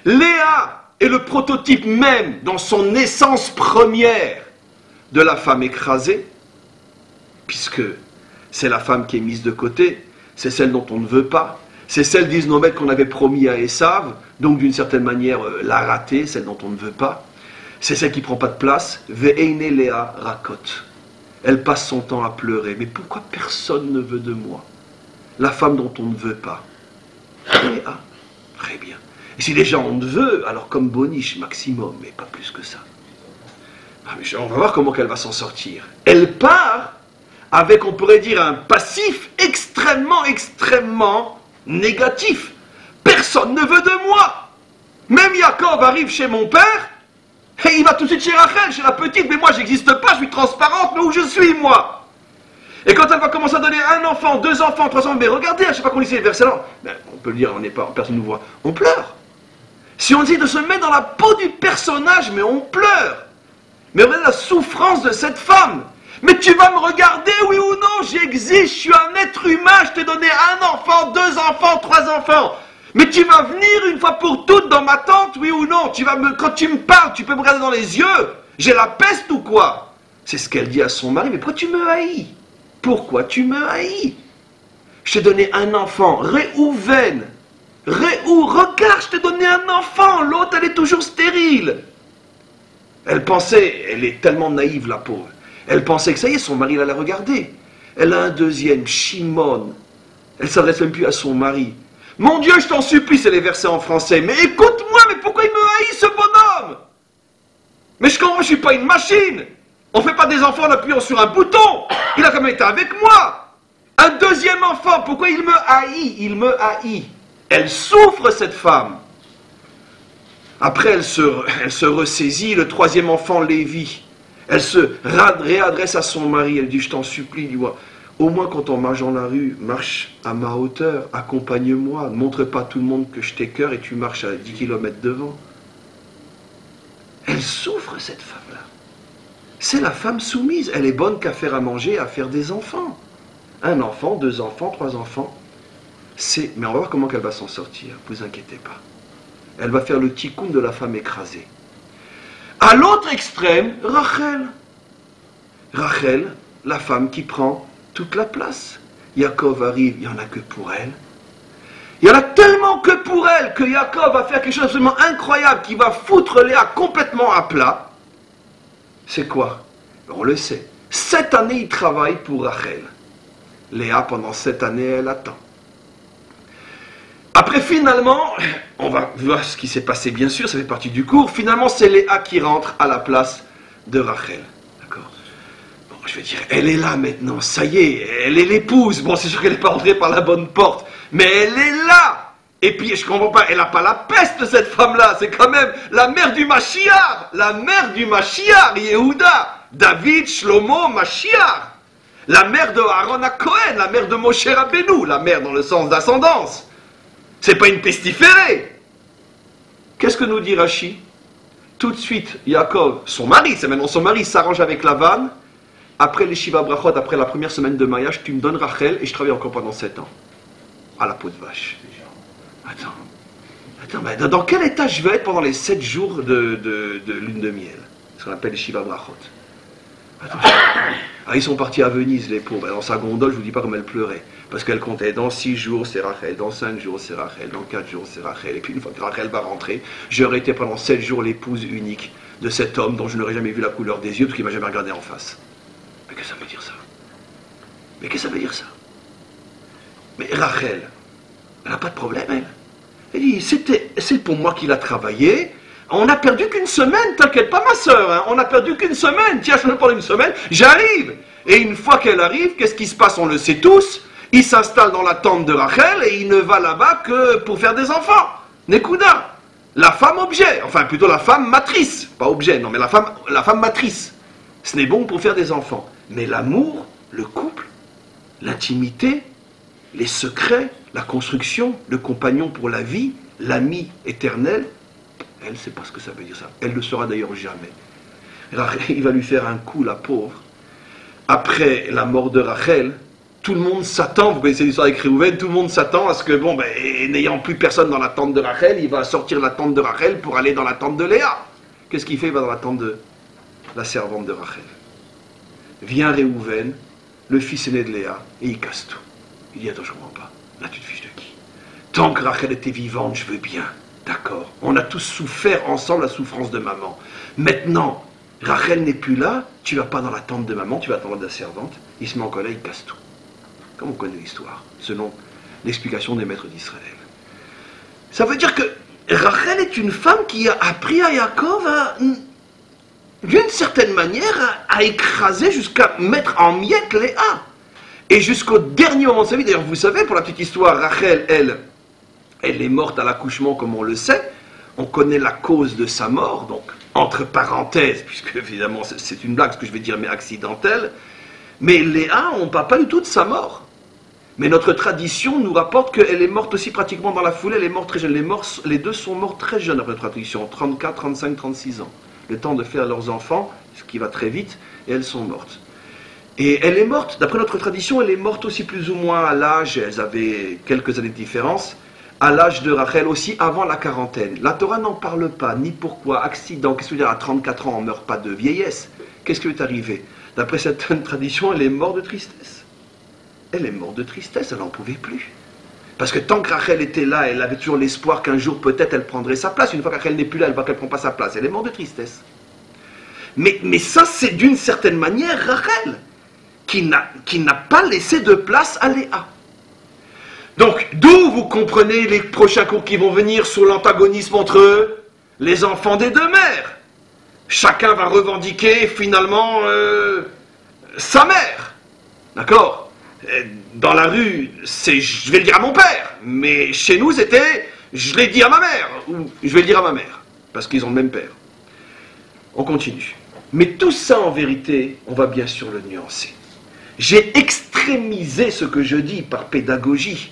Léa est le prototype même, dans son essence première, de la femme écrasée, puisque c'est la femme qui est mise de côté, c'est celle dont on ne veut pas, c'est celle, disent nos maîtres, qu'on avait promis à Esav, donc d'une certaine manière la ratée, celle dont on ne veut pas, c'est celle qui ne prend pas de place, Ve'eine Léa Rakot. Elle passe son temps à pleurer, mais pourquoi personne ne veut de moi? La femme dont on ne veut pas. Léa, très bien. Et si déjà on ne veut, alors comme Boniche maximum, mais pas plus que ça. On va voir comment elle va s'en sortir. Elle part avec, on pourrait dire, un passif extrêmement négatif. Personne ne veut de moi. Même Jacob arrive chez mon père, et il va tout de suite chez Rachel, chez la petite, mais moi j'existe pas, je suis transparente, mais où je suis moi? Et quand elle va commencer à donner un enfant, deux enfants, trois enfants, mais regardez, à chaque fois qu'on lit ces versets-là, on peut le dire, personne ne nous voit, on pleure. Si on dit de se mettre dans la peau du personnage, mais on pleure. Mais regardez la souffrance de cette femme. Mais tu vas me regarder, oui ou non? J'existe, je suis un être humain, je t'ai donné un enfant, deux enfants, trois enfants. Mais tu vas venir une fois pour toutes dans ma tente, oui ou non? Quand tu me parles, tu peux me regarder dans les yeux. J'ai la peste ou quoi? C'est ce qu'elle dit à son mari. Mais pourquoi tu me haïs? Pourquoi tu me haïs? Je t'ai donné un enfant, Réhouven. Regarde, je t'ai donné un enfant, l'autre elle est toujours stérile. Elle pensait, elle est tellement naïve la pauvre, elle pensait que ça y est, son mari la regardait. Elle a un deuxième, Shimon. Elle ne s'adresse même plus à son mari. Mon Dieu, je t'en supplie, c'est les versets en français. Mais écoute-moi, mais pourquoi il me haït ce bonhomme? Mais je comprends, je ne suis pas une machine. On ne fait pas des enfants en appuyant sur un bouton. Il a quand même été avec moi. Un deuxième enfant, pourquoi il me haït? Il me haït. Elle souffre, cette femme. Après, elle se ressaisit, le troisième enfant, Lévi. Elle se réadresse à son mari, elle dit, je t'en supplie, dis-moi, au moins quand on marche dans la rue, marche à ma hauteur, accompagne-moi, ne montre pas à tout le monde que je t'écœure et tu marches à 10 km devant. Elle souffre, cette femme-là. C'est la femme soumise, elle est bonne qu'à faire à manger, à faire des enfants. Un enfant, deux enfants, trois enfants. Mais on va voir comment elle va s'en sortir, ne vous inquiétez pas. Elle va faire le tikkun de la femme écrasée. À l'autre extrême, Rachel. Rachel, la femme qui prend toute la place. Yaakov arrive, il n'y en a que pour elle. Il y en a tellement que pour elle que Yaakov va faire quelque chose d'absolument incroyable qui va foutre Léa complètement à plat. C'est quoi? On le sait. 7 années, il travaille pour Rachel. Léa, pendant 7 années, elle attend. Après, finalement, on va voir ce qui s'est passé, bien sûr, ça fait partie du cours. Finalement, c'est Léa qui rentre à la place de Rachel. D'accord? Bon, je vais dire, elle est là maintenant, ça y est, elle est l'épouse. Bon, c'est sûr qu'elle n'est pas rentrée par la bonne porte, mais elle est là. Et puis, je comprends pas, elle n'a pas la peste, cette femme-là. C'est quand même la mère du Mashiach. La mère du Mashiach, Yehuda. David, Shlomo, Mashiach. La mère de Aaron à Cohen, la mère de Moshe Rabbeinu, la mère dans le sens d'ascendance. C'est pas une pestiférée. Qu'est-ce que nous dit Rashi? Tout de suite, Yaakov, son mari, c'est maintenant son mari, s'arrange avec Lavan. après les Shiva Brachot, après la première semaine de mariage, tu me donnes Rachel et je travaille encore pendant 7 ans. À la peau de vache. Attends, mais dans quel état je vais être pendant les 7 jours de lune de miel? Ce qu'on appelle les Shiva Brachot. Ils sont partis à Venise, les pauvres. Dans sa gondole, je ne vous dis pas comme elle pleurait. Parce qu'elle comptait, dans 6 jours c'est Rachel, dans 5 jours c'est Rachel, dans 4 jours c'est Rachel. Et puis une fois que Rachel va rentrer, j'aurai été pendant 7 jours l'épouse unique de cet homme dont je n'aurais jamais vu la couleur des yeux parce qu'il ne m'a jamais regardé en face. Mais qu'est-ce que ça veut dire ça? Mais qu'est-ce que ça veut dire ça? Mais Rachel, elle n'a pas de problème, elle. Elle dit, c'est pour moi qu'il a travaillé. On n'a perdu qu'une semaine, t'inquiète pas ma soeur, hein. On n'a perdu qu'une semaine. Tiens, je me parle d'une semaine, j'arrive. Et une fois qu'elle arrive, qu'est-ce qui se passe? On le sait tous. Il s'installe dans la tente de Rachel et il ne va là-bas que pour faire des enfants. Nekuda. La femme objet, enfin plutôt la femme matrice. Pas objet, non, mais la femme matrice. Ce n'est bon pour faire des enfants. Mais l'amour, le couple, l'intimité, les secrets, la construction, le compagnon pour la vie, l'ami éternel, elle ne sait pas ce que ça veut dire ça. Elle ne le saura d'ailleurs jamais. Il va lui faire un coup, la pauvre. Après la mort de Rachel, tout le monde s'attend, vous connaissez l'histoire avec Réhouven, tout le monde s'attend à ce que, n'ayant plus personne dans la tente de Rachel, il va sortir de la tente de Rachel pour aller dans la tente de Léa. Qu'est-ce qu'il fait? Il va dans la tente de la servante de Rachel. Vient Réhouven, le fils aîné de Léa, et il casse tout. Il dit, attends, je ne comprends pas. Là, tu te fiches de qui? Tant que Rachel était vivante, je veux bien. D'accord. On a tous souffert ensemble la souffrance de maman. Maintenant, Rachel n'est plus là, tu ne vas pas dans la tente de maman, tu vas attendre la servante. Il se met en colère, il casse tout. Comme on connaît l'histoire, selon l'explication des maîtres d'Israël. Ça veut dire que Rachel est une femme qui a appris à Yaakov d'une certaine manière, à écraser jusqu'à mettre en miettes Léa. Et jusqu'au dernier moment de sa vie, d'ailleurs vous savez, pour la petite histoire, Rachel, elle est morte à l'accouchement comme on le sait. On connaît la cause de sa mort, donc entre parenthèses, puisque évidemment c'est une blague ce que je vais dire, mais accidentelle. Mais Léa, on ne parle pas du tout de sa mort. Mais notre tradition nous rapporte qu'elle est morte aussi pratiquement dans la foulée, elle est morte très jeune. Les deux sont morts très jeunes après notre tradition, 34, 35, 36 ans. Le temps de faire leurs enfants, ce qui va très vite, et elles sont mortes. Et elle est morte, d'après notre tradition, elle est morte aussi plus ou moins à l'âge, elles avaient quelques années de différence, à l'âge de Rachel aussi, avant la quarantaine. La Torah n'en parle pas, ni pourquoi, accident, qu'est-ce que tu veux dire, à 34 ans on ne meurt pas de vieillesse. Qu'est-ce qui lui est arrivé? D'après cette tradition, elle est morte de tristesse. Elle est morte de tristesse, elle n'en pouvait plus. Parce que tant que Rachel était là, elle avait toujours l'espoir qu'un jour peut-être elle prendrait sa place. Une fois que Rachel n'est plus là, elle voit qu'elle ne prend pas sa place. Elle est morte de tristesse. Mais ça, c'est d'une certaine manière Rachel, qui n'a pas laissé de place à Léa. Donc, d'où vous comprenez les prochains cours qui vont venir sur l'antagonisme entre les enfants des deux mères. Chacun va revendiquer finalement sa mère. D'accord? Dans la rue, c'est je vais le dire à mon père, mais chez nous c'était je l'ai dit à ma mère, ou je vais le dire à ma mère, parce qu'ils ont le même père. On continue. Mais tout ça en vérité, on va bien sûr le nuancer. J'ai extrémisé ce que je dis par pédagogie,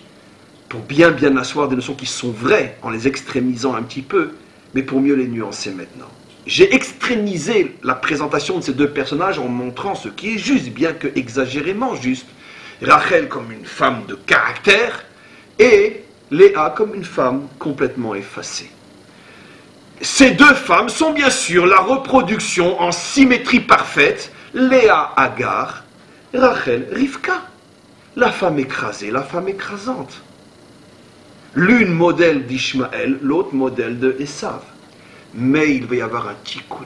pour bien asseoir des notions qui sont vraies, en les extrémisant un petit peu, mais pour mieux les nuancer maintenant. J'ai extrémisé la présentation de ces deux personnages en montrant ce qui est juste, bien que exagérément juste. Rachel comme une femme de caractère et Léa comme une femme complètement effacée. Ces deux femmes sont bien sûr la reproduction en symétrie parfaite, Léa Agar, Rachel Rivka, la femme écrasée, la femme écrasante. L'une modèle d'Ishmaël, l'autre modèle de Esav. Mais il va y avoir un tikkun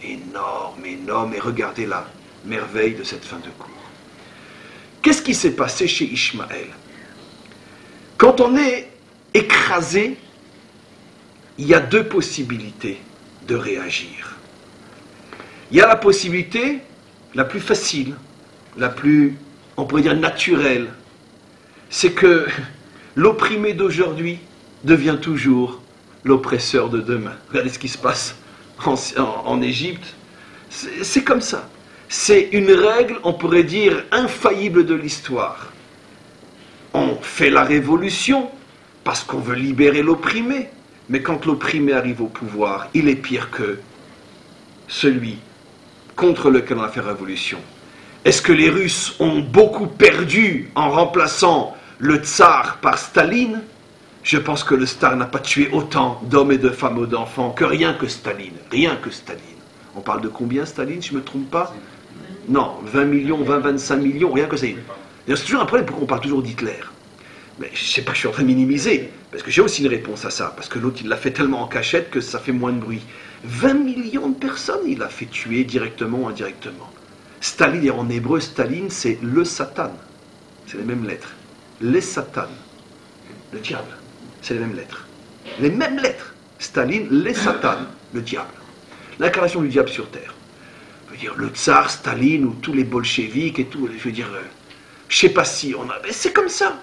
énorme, et regardez la merveille de cette fin de cours. Qu'est-ce qui s'est passé chez Ishmaël? Quand on est écrasé, il y a deux possibilités de réagir. Il y a la possibilité la plus facile, la plus, on pourrait dire, naturelle. C'est que l'opprimé d'aujourd'hui devient toujours l'oppresseur de demain. Regardez ce qui se passe en Égypte. C'est comme ça. C'est une règle, on pourrait dire, infaillible de l'histoire. On fait la révolution parce qu'on veut libérer l'opprimé. Mais quand l'opprimé arrive au pouvoir, il est pire que celui contre lequel on a fait révolution. Est-ce que les Russes ont beaucoup perdu en remplaçant le tsar par Staline? Je pense que le tsar n'a pas tué autant d'hommes et de femmes ou d'enfants que rien que Staline. Rien que Staline. On parle de combien Staline, si je ne me trompe pas? Non, 20 millions, 25 millions, rien que ça. C'est toujours un problème pourquoi on parle toujours d'Hitler. Mais je ne sais pas, je suis en train de minimiser, parce que j'ai aussi une réponse à ça, parce que l'autre il l'a fait tellement en cachette que ça fait moins de bruit. 20 millions de personnes il a fait tuer directement ou indirectement. Staline, et en hébreu, Staline c'est le Satan. C'est les mêmes lettres. Les Satan. Le diable. C'est les mêmes lettres. Les mêmes lettres. Staline, les Satan. Le diable. L'incarnation du diable sur terre. Je veux dire, le tsar, Staline, ou tous les bolcheviks et tout, je veux dire, je sais pas si on a... Mais c'est comme ça.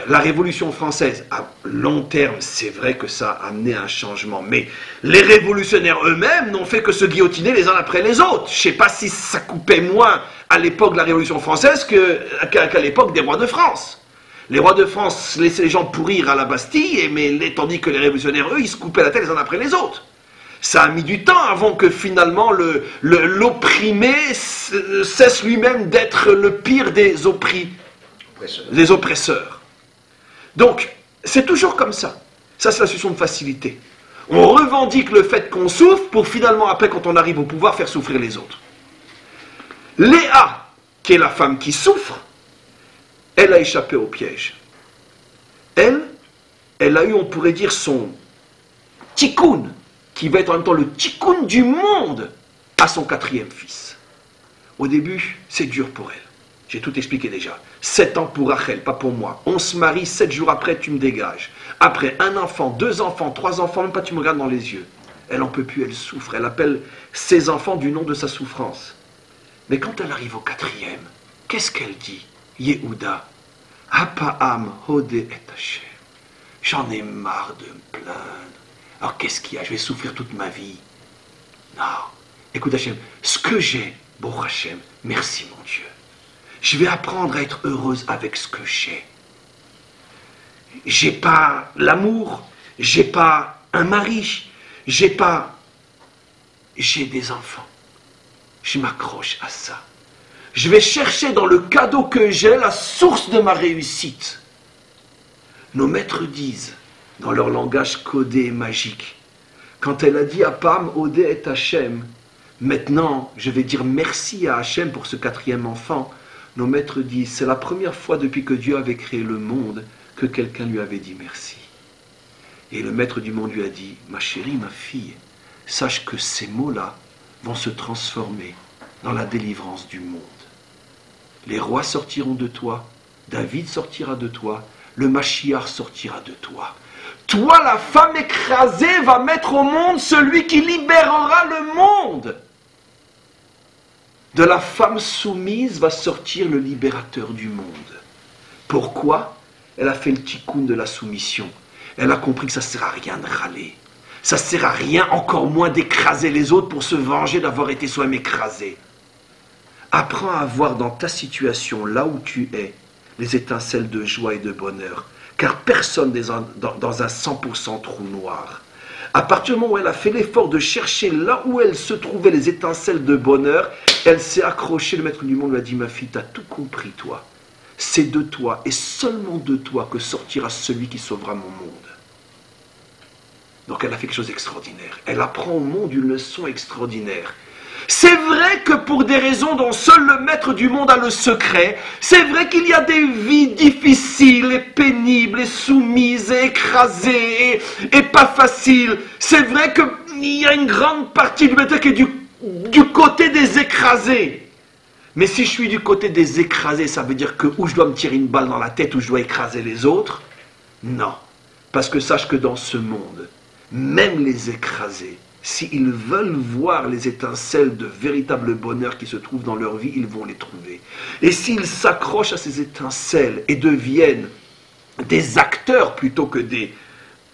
La Révolution française, à long terme, c'est vrai que ça a amené un changement, mais les révolutionnaires eux-mêmes n'ont fait que se guillotiner les uns après les autres. Je ne sais pas si ça coupait moins à l'époque de la Révolution française qu'à l'époque des rois de France. Les rois de France laissaient les gens pourrir à la Bastille, tandis que les révolutionnaires, eux, ils se coupaient la tête les uns après les autres. Ça a mis du temps avant que finalement l'opprimé cesse lui-même d'être le pire des oppresseurs. Donc, c'est toujours comme ça. Ça, c'est la solution de facilité. On revendique le fait qu'on souffre pour finalement, après, quand on arrive au pouvoir, faire souffrir les autres. Léa, qui est la femme qui souffre, elle a échappé au piège. Elle a eu, on pourrait dire, son tikkun, qui va être en même temps le tikkun du monde, à son 4e fils. Au début, c'est dur pour elle. J'ai tout expliqué déjà. 7 ans pour Rachel, pas pour moi. On se marie, 7 jours après, tu me dégages. Après, 1 enfant, 2 enfants, 3 enfants, même pas tu me regardes dans les yeux. Elle n'en peut plus, elle souffre. Elle appelle ses enfants du nom de sa souffrance. Mais quand elle arrive au 4e, qu'est-ce qu'elle dit? Yehuda, Hapa'am Hode et Hashem. J'en ai marre de me plaindre. Alors qu'est-ce qu'il y a? Je vais souffrir toute ma vie. Non. Écoute Hashem, ce que j'ai, bon Hashem, merci mon Dieu. Je vais apprendre à être heureuse avec ce que j'ai. J'ai pas l'amour, j'ai pas un mari, j'ai des enfants. Je m'accroche à ça. Je vais chercher dans le cadeau que j'ai la source de ma réussite. Nos maîtres disent, dans leur langage codé et magique, quand elle a dit à Pam, Odé et Hachem, maintenant je vais dire merci à Hachem pour ce 4e enfant. Nos maîtres disent, c'est la première fois depuis que Dieu avait créé le monde que quelqu'un lui avait dit merci. Et le maître du monde lui a dit, ma chérie, ma fille, sache que ces mots-là vont se transformer dans la délivrance du monde. Les rois sortiront de toi, David sortira de toi, le Mashiach sortira de toi. Toi, la femme écrasée, va mettre au monde celui qui libérera le monde. De la femme soumise va sortir le libérateur du monde. Pourquoi? Elle a fait le tikkun de la soumission. Elle a compris que ça ne sert à rien de râler. Ça ne sert à rien, encore moins d'écraser les autres pour se venger d'avoir été soi-même écrasé. Apprends à voir dans ta situation, là où tu es, les étincelles de joie et de bonheur. Car personne n'est dans un 100% trou noir. À partir du moment où elle a fait l'effort de chercher là où elle se trouvait les étincelles de bonheur, elle s'est accrochée, le maître du monde lui a dit, ma fille, tu as tout compris toi. C'est de toi et seulement de toi que sortira celui qui sauvera mon monde. Donc elle a fait quelque chose d'extraordinaire. Elle apprend au monde une leçon extraordinaire. C'est vrai que pour des raisons dont seul le maître du monde a le secret, c'est vrai qu'il y a des vies difficiles et pénibles et soumises et écrasées et pas faciles. C'est vrai qu'il y a une grande partie du maître qui est du côté des écrasés. Mais si je suis du côté des écrasés, ça veut dire que ou je dois me tirer une balle dans la tête ou je dois écraser les autres? Non. Parce que sache que dans ce monde, même les écrasés, s'ils veulent voir les étincelles de véritable bonheur qui se trouvent dans leur vie, ils vont les trouver. Et s'ils s'accrochent à ces étincelles et deviennent des acteurs plutôt que des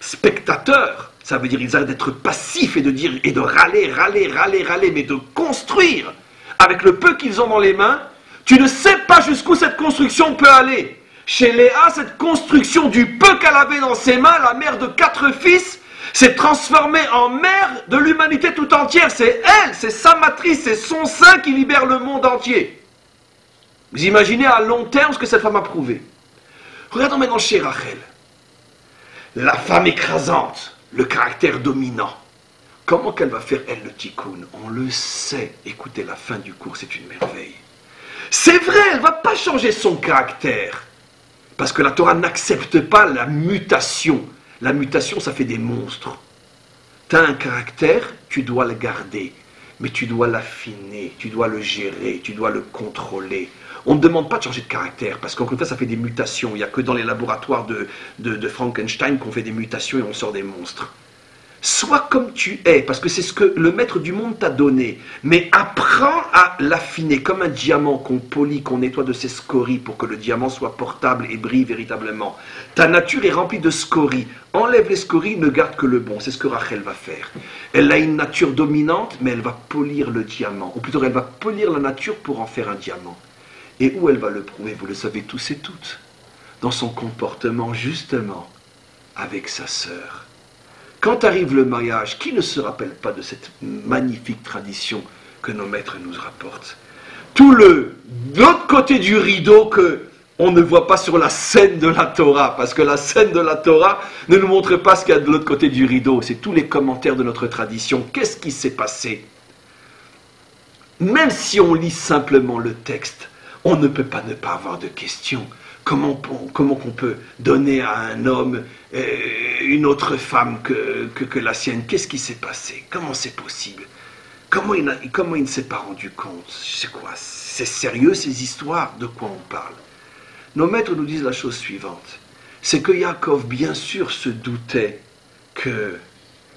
spectateurs, ça veut dire qu'ils arrêtent d'être passifs et de râler, mais de construire avec le peu qu'ils ont dans les mains. Tu ne sais pas jusqu'où cette construction peut aller. Chez Léa, cette construction du peu qu'elle avait dans ses mains, la mère de 4 fils, C'est transformé en mère de l'humanité tout entière. C'est elle, c'est sa matrice, c'est son sein qui libère le monde entier. Vous imaginez à long terme ce que cette femme a prouvé. Regardons maintenant chez Rachel. La femme écrasante, le caractère dominant. Comment qu'elle va faire, elle, le tikkun? On le sait. Écoutez, la fin du cours, c'est une merveille. C'est vrai, elle ne va pas changer son caractère. Parce que la Torah n'accepte pas la mutation. La mutation, ça fait des monstres. Tu as un caractère, tu dois le garder. Mais tu dois l'affiner, tu dois le gérer, tu dois le contrôler. On ne demande pas de changer de caractère, parce qu'encore une fois, ça fait des mutations. Il n'y a que dans les laboratoires de Frankenstein qu'on fait des mutations et on sort des monstres. Sois comme tu es, parce que c'est ce que le maître du monde t'a donné. Mais apprends à l'affiner, comme un diamant qu'on polit, qu'on nettoie de ses scories pour que le diamant soit portable et brille véritablement. Ta nature est remplie de scories. Enlève les scories, ne garde que le bon. C'est ce que Rachel va faire. Elle a une nature dominante, mais elle va polir le diamant. Ou plutôt, elle va polir la nature pour en faire un diamant. Et où elle va le prouver, vous le savez tous et toutes, dans son comportement justement avec sa sœur. Quand arrive le mariage, qui ne se rappelle pas de cette magnifique tradition que nos maîtres nous rapportent? Tout l'autre côté du rideau que on ne voit pas sur la scène de la Torah, parce que la scène de la Torah ne nous montre pas ce qu'il y a de l'autre côté du rideau. C'est tous les commentaires de notre tradition. Qu'est-ce qui s'est passé? Même si on lit simplement le texte, on ne peut pas ne pas avoir de questions. Comment qu'on peut donner à un homme une autre femme que la sienne? Qu'est-ce qui s'est passé? Comment c'est possible? Comment il ne s'est pas rendu compte? C'est quoi? C'est sérieux ces histoires? De quoi on parle? Nos maîtres nous disent la chose suivante. C'est que Yaakov, bien sûr, se doutait que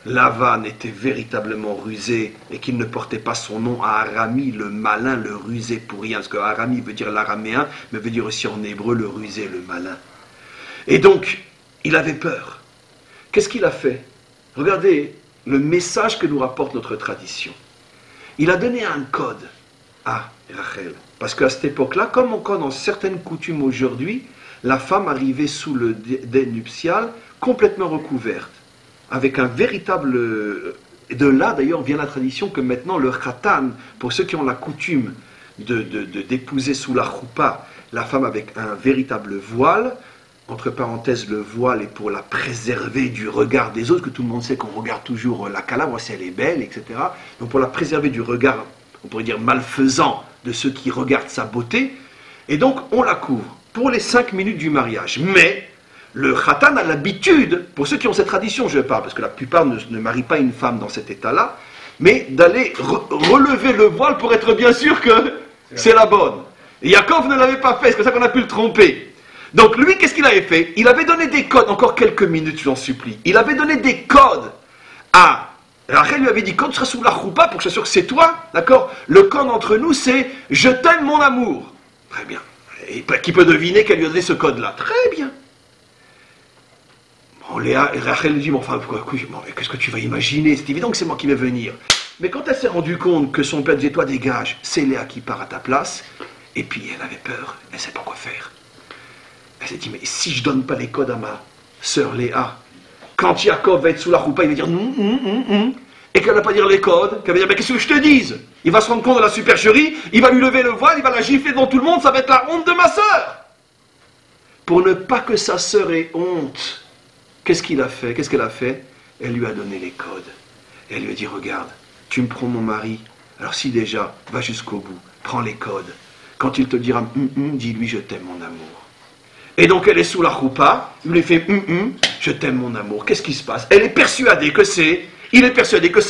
Lavan était véritablement rusé et qu'il ne portait pas son nom à Arami, le malin, le rusé pour rien. Parce que Arami veut dire l'araméen, mais veut dire aussi en hébreu le rusé, le malin. Et donc, il avait peur. Qu'est-ce qu'il a fait? Regardez le message que nous rapporte notre tradition. Il a donné un code à Rachel. Parce qu'à cette époque-là, comme encore dans certaines coutumes aujourd'hui, la femme arrivait sous le dais nuptial complètement recouverte. Avec un véritable... De là, d'ailleurs, vient la tradition que maintenant, le khatan, pour ceux qui ont la coutume d'épouser sous la choupa, la femme avec un véritable voile, entre parenthèses, le voile est pour la préserver du regard des autres, que tout le monde sait qu'on regarde toujours la kala, voici elle est belle, etc. Donc pour la préserver du regard, on pourrait dire malfaisant, de ceux qui regardent sa beauté, et donc on la couvre pour les 5 minutes du mariage. Mais... le khatan a l'habitude, pour ceux qui ont cette tradition, je parle, parce que la plupart ne marient pas une femme dans cet état-là, mais d'aller relever le voile pour être bien sûr que c'est la bonne. Et Yaakov ne l'avait pas fait, c'est comme ça qu'on a pu le tromper. Donc lui, qu'est-ce qu'il avait fait? Il avait donné des codes, encore quelques minutes, je vous en supplie. Il avait donné des codes à... Rachel lui avait dit, quand tu seras sous la choupa, pour que je sois sûr que c'est toi, d'accord? Le code entre nous, c'est « je t'aime mon amour ». Très bien. Et qui peut deviner qu'elle lui a donné ce code-là? Très bien. Bon, Rachel lui dit, mais enfin, qu'est-ce que tu vas imaginer? C'est évident que c'est moi qui vais venir. Mais quand elle s'est rendue compte que son père disait, toi dégage, c'est Léa qui part à ta place, et puis elle avait peur, elle ne sait pas quoi faire. Elle s'est dit, mais si je ne donne pas les codes à ma sœur Léa, quand Yaakov va être sous la roupa, il va dire, et qu'elle ne va pas dire les codes, qu'elle va dire, mais qu'est-ce que je te dise? Il va se rendre compte de la supercherie, il va lui lever le voile, il va la gifler devant tout le monde, ça va être la honte de ma sœur. Pour ne pas que sa sœur ait honte, qu'est-ce qu'il a fait? Qu'est-ce qu'elle a fait? Elle lui a donné les codes. Elle lui a dit, regarde, tu me prends mon mari, alors si déjà, va jusqu'au bout, prends les codes. Quand il te dira, dis-lui, je t'aime mon amour. Et donc elle est sous la choupa, il lui fait, je t'aime mon amour. Qu'est-ce qui se passe? Il est persuadé que c'est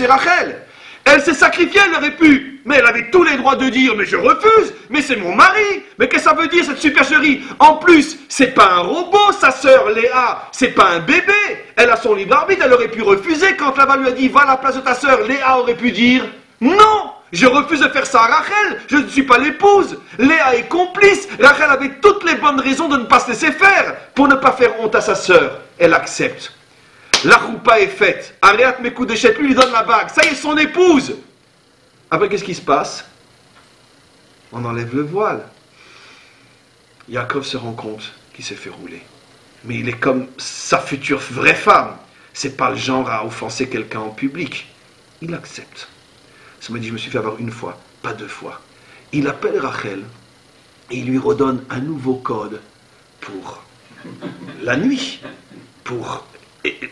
Rachel. Elle s'est sacrifiée, elle aurait pu, mais elle avait tous les droits de dire, mais je refuse, mais c'est mon mari, mais qu'est-ce que ça veut dire cette supercherie? En plus, c'est pas un robot, sa sœur Léa, c'est pas un bébé, elle a son libre arbitre, elle aurait pu refuser, quand Lavan lui a dit, va à la place de ta sœur, Léa aurait pu dire, non, je refuse de faire ça à Rachel, je ne suis pas l'épouse, Léa est complice, Rachel avait toutes les bonnes raisons de ne pas se laisser faire, pour ne pas faire honte à sa sœur, elle accepte. La choupa est faite. Aréat Mekoudeshet lui donne la bague. Ça y est, son épouse. Après, qu'est-ce qui se passe? On enlève le voile. Yaakov se rend compte qu'il s'est fait rouler. Mais il est comme sa future vraie femme. c'est pas le genre à offenser quelqu'un en public. Il accepte. Ça m'a dit, je me suis fait avoir une fois, pas deux fois. Il appelle Rachel et il lui redonne un nouveau code pour la nuit, pour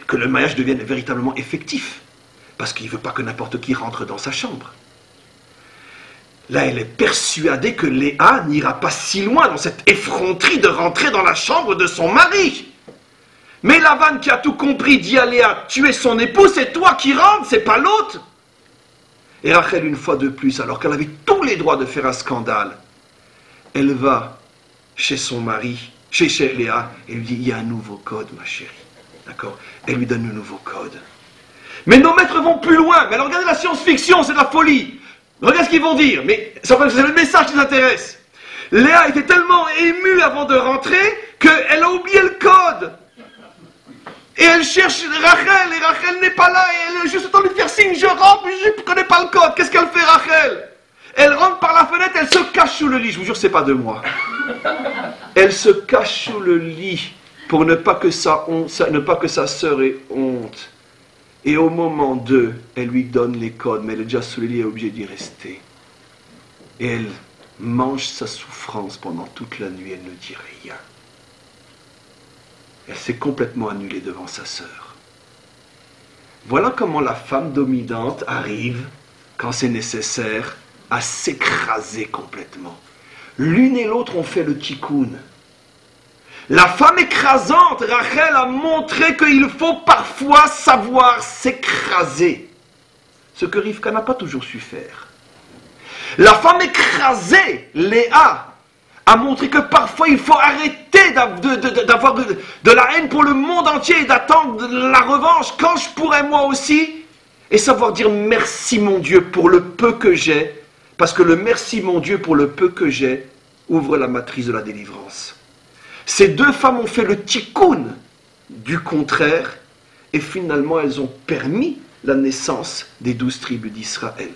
que le mariage devienne véritablement effectif. Parce qu'il ne veut pas que n'importe qui rentre dans sa chambre. Là, elle est persuadée que Léa n'ira pas si loin dans cette effronterie de rentrer dans la chambre de son mari. Mais Lavan, qui a tout compris, dit à Léa, tu es son époux, c'est toi qui rentres, c'est pas l'autre. Et Rachel, une fois de plus, alors qu'elle avait tous les droits de faire un scandale, elle va chez son mari, chez Léa, et lui dit, il y a un nouveau code, ma chérie. D'accord? Elle lui donne le nouveau code. Mais nos maîtres vont plus loin. Mais alors regardez la science-fiction, c'est de la folie. Regardez ce qu'ils vont dire. Mais c'est le message qui nous intéresse. Léa était tellement émue avant de rentrer qu'elle a oublié le code. Et elle cherche Rachel, et Rachel n'est pas là. Et elle a juste le temps de lui faire signe, je rentre, mais je ne connais pas le code. Qu'est-ce qu'elle fait, Rachel? Elle rentre par la fenêtre, elle se cache sous le lit. Je vous jure, c'est pas de moi. Elle se cache sous le lit pour ne pas que sa sœur ait honte. Et au moment 2, elle lui donne les codes, mais elle est déjà sous le lit et est obligée d'y rester. Et elle mange sa souffrance pendant toute la nuit, elle ne dit rien. Elle s'est complètement annulée devant sa sœur. Voilà comment la femme dominante arrive, quand c'est nécessaire, à s'écraser complètement. L'une et l'autre ont fait le tikkun. La femme écrasante, Rachel, a montré qu'il faut parfois savoir s'écraser. Ce que Rivka n'a pas toujours su faire. La femme écrasée, Léa, a montré que parfois il faut arrêter d'avoir de la haine pour le monde entier et d'attendre la revanche quand je pourrais moi aussi. Et savoir dire merci mon Dieu pour le peu que j'ai. Parce que le merci mon Dieu pour le peu que j'ai ouvre la matrice de la délivrance. Ces deux femmes ont fait le tikkun du contraire et finalement elles ont permis la naissance des 12 tribus d'Israël.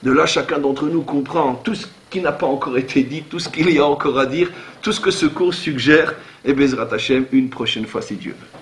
De là, chacun d'entre nous comprend tout ce qui n'a pas encore été dit, tout ce qu'il y a encore à dire, tout ce que ce cours suggère, et Bezrat Hashem une prochaine fois si Dieu veut.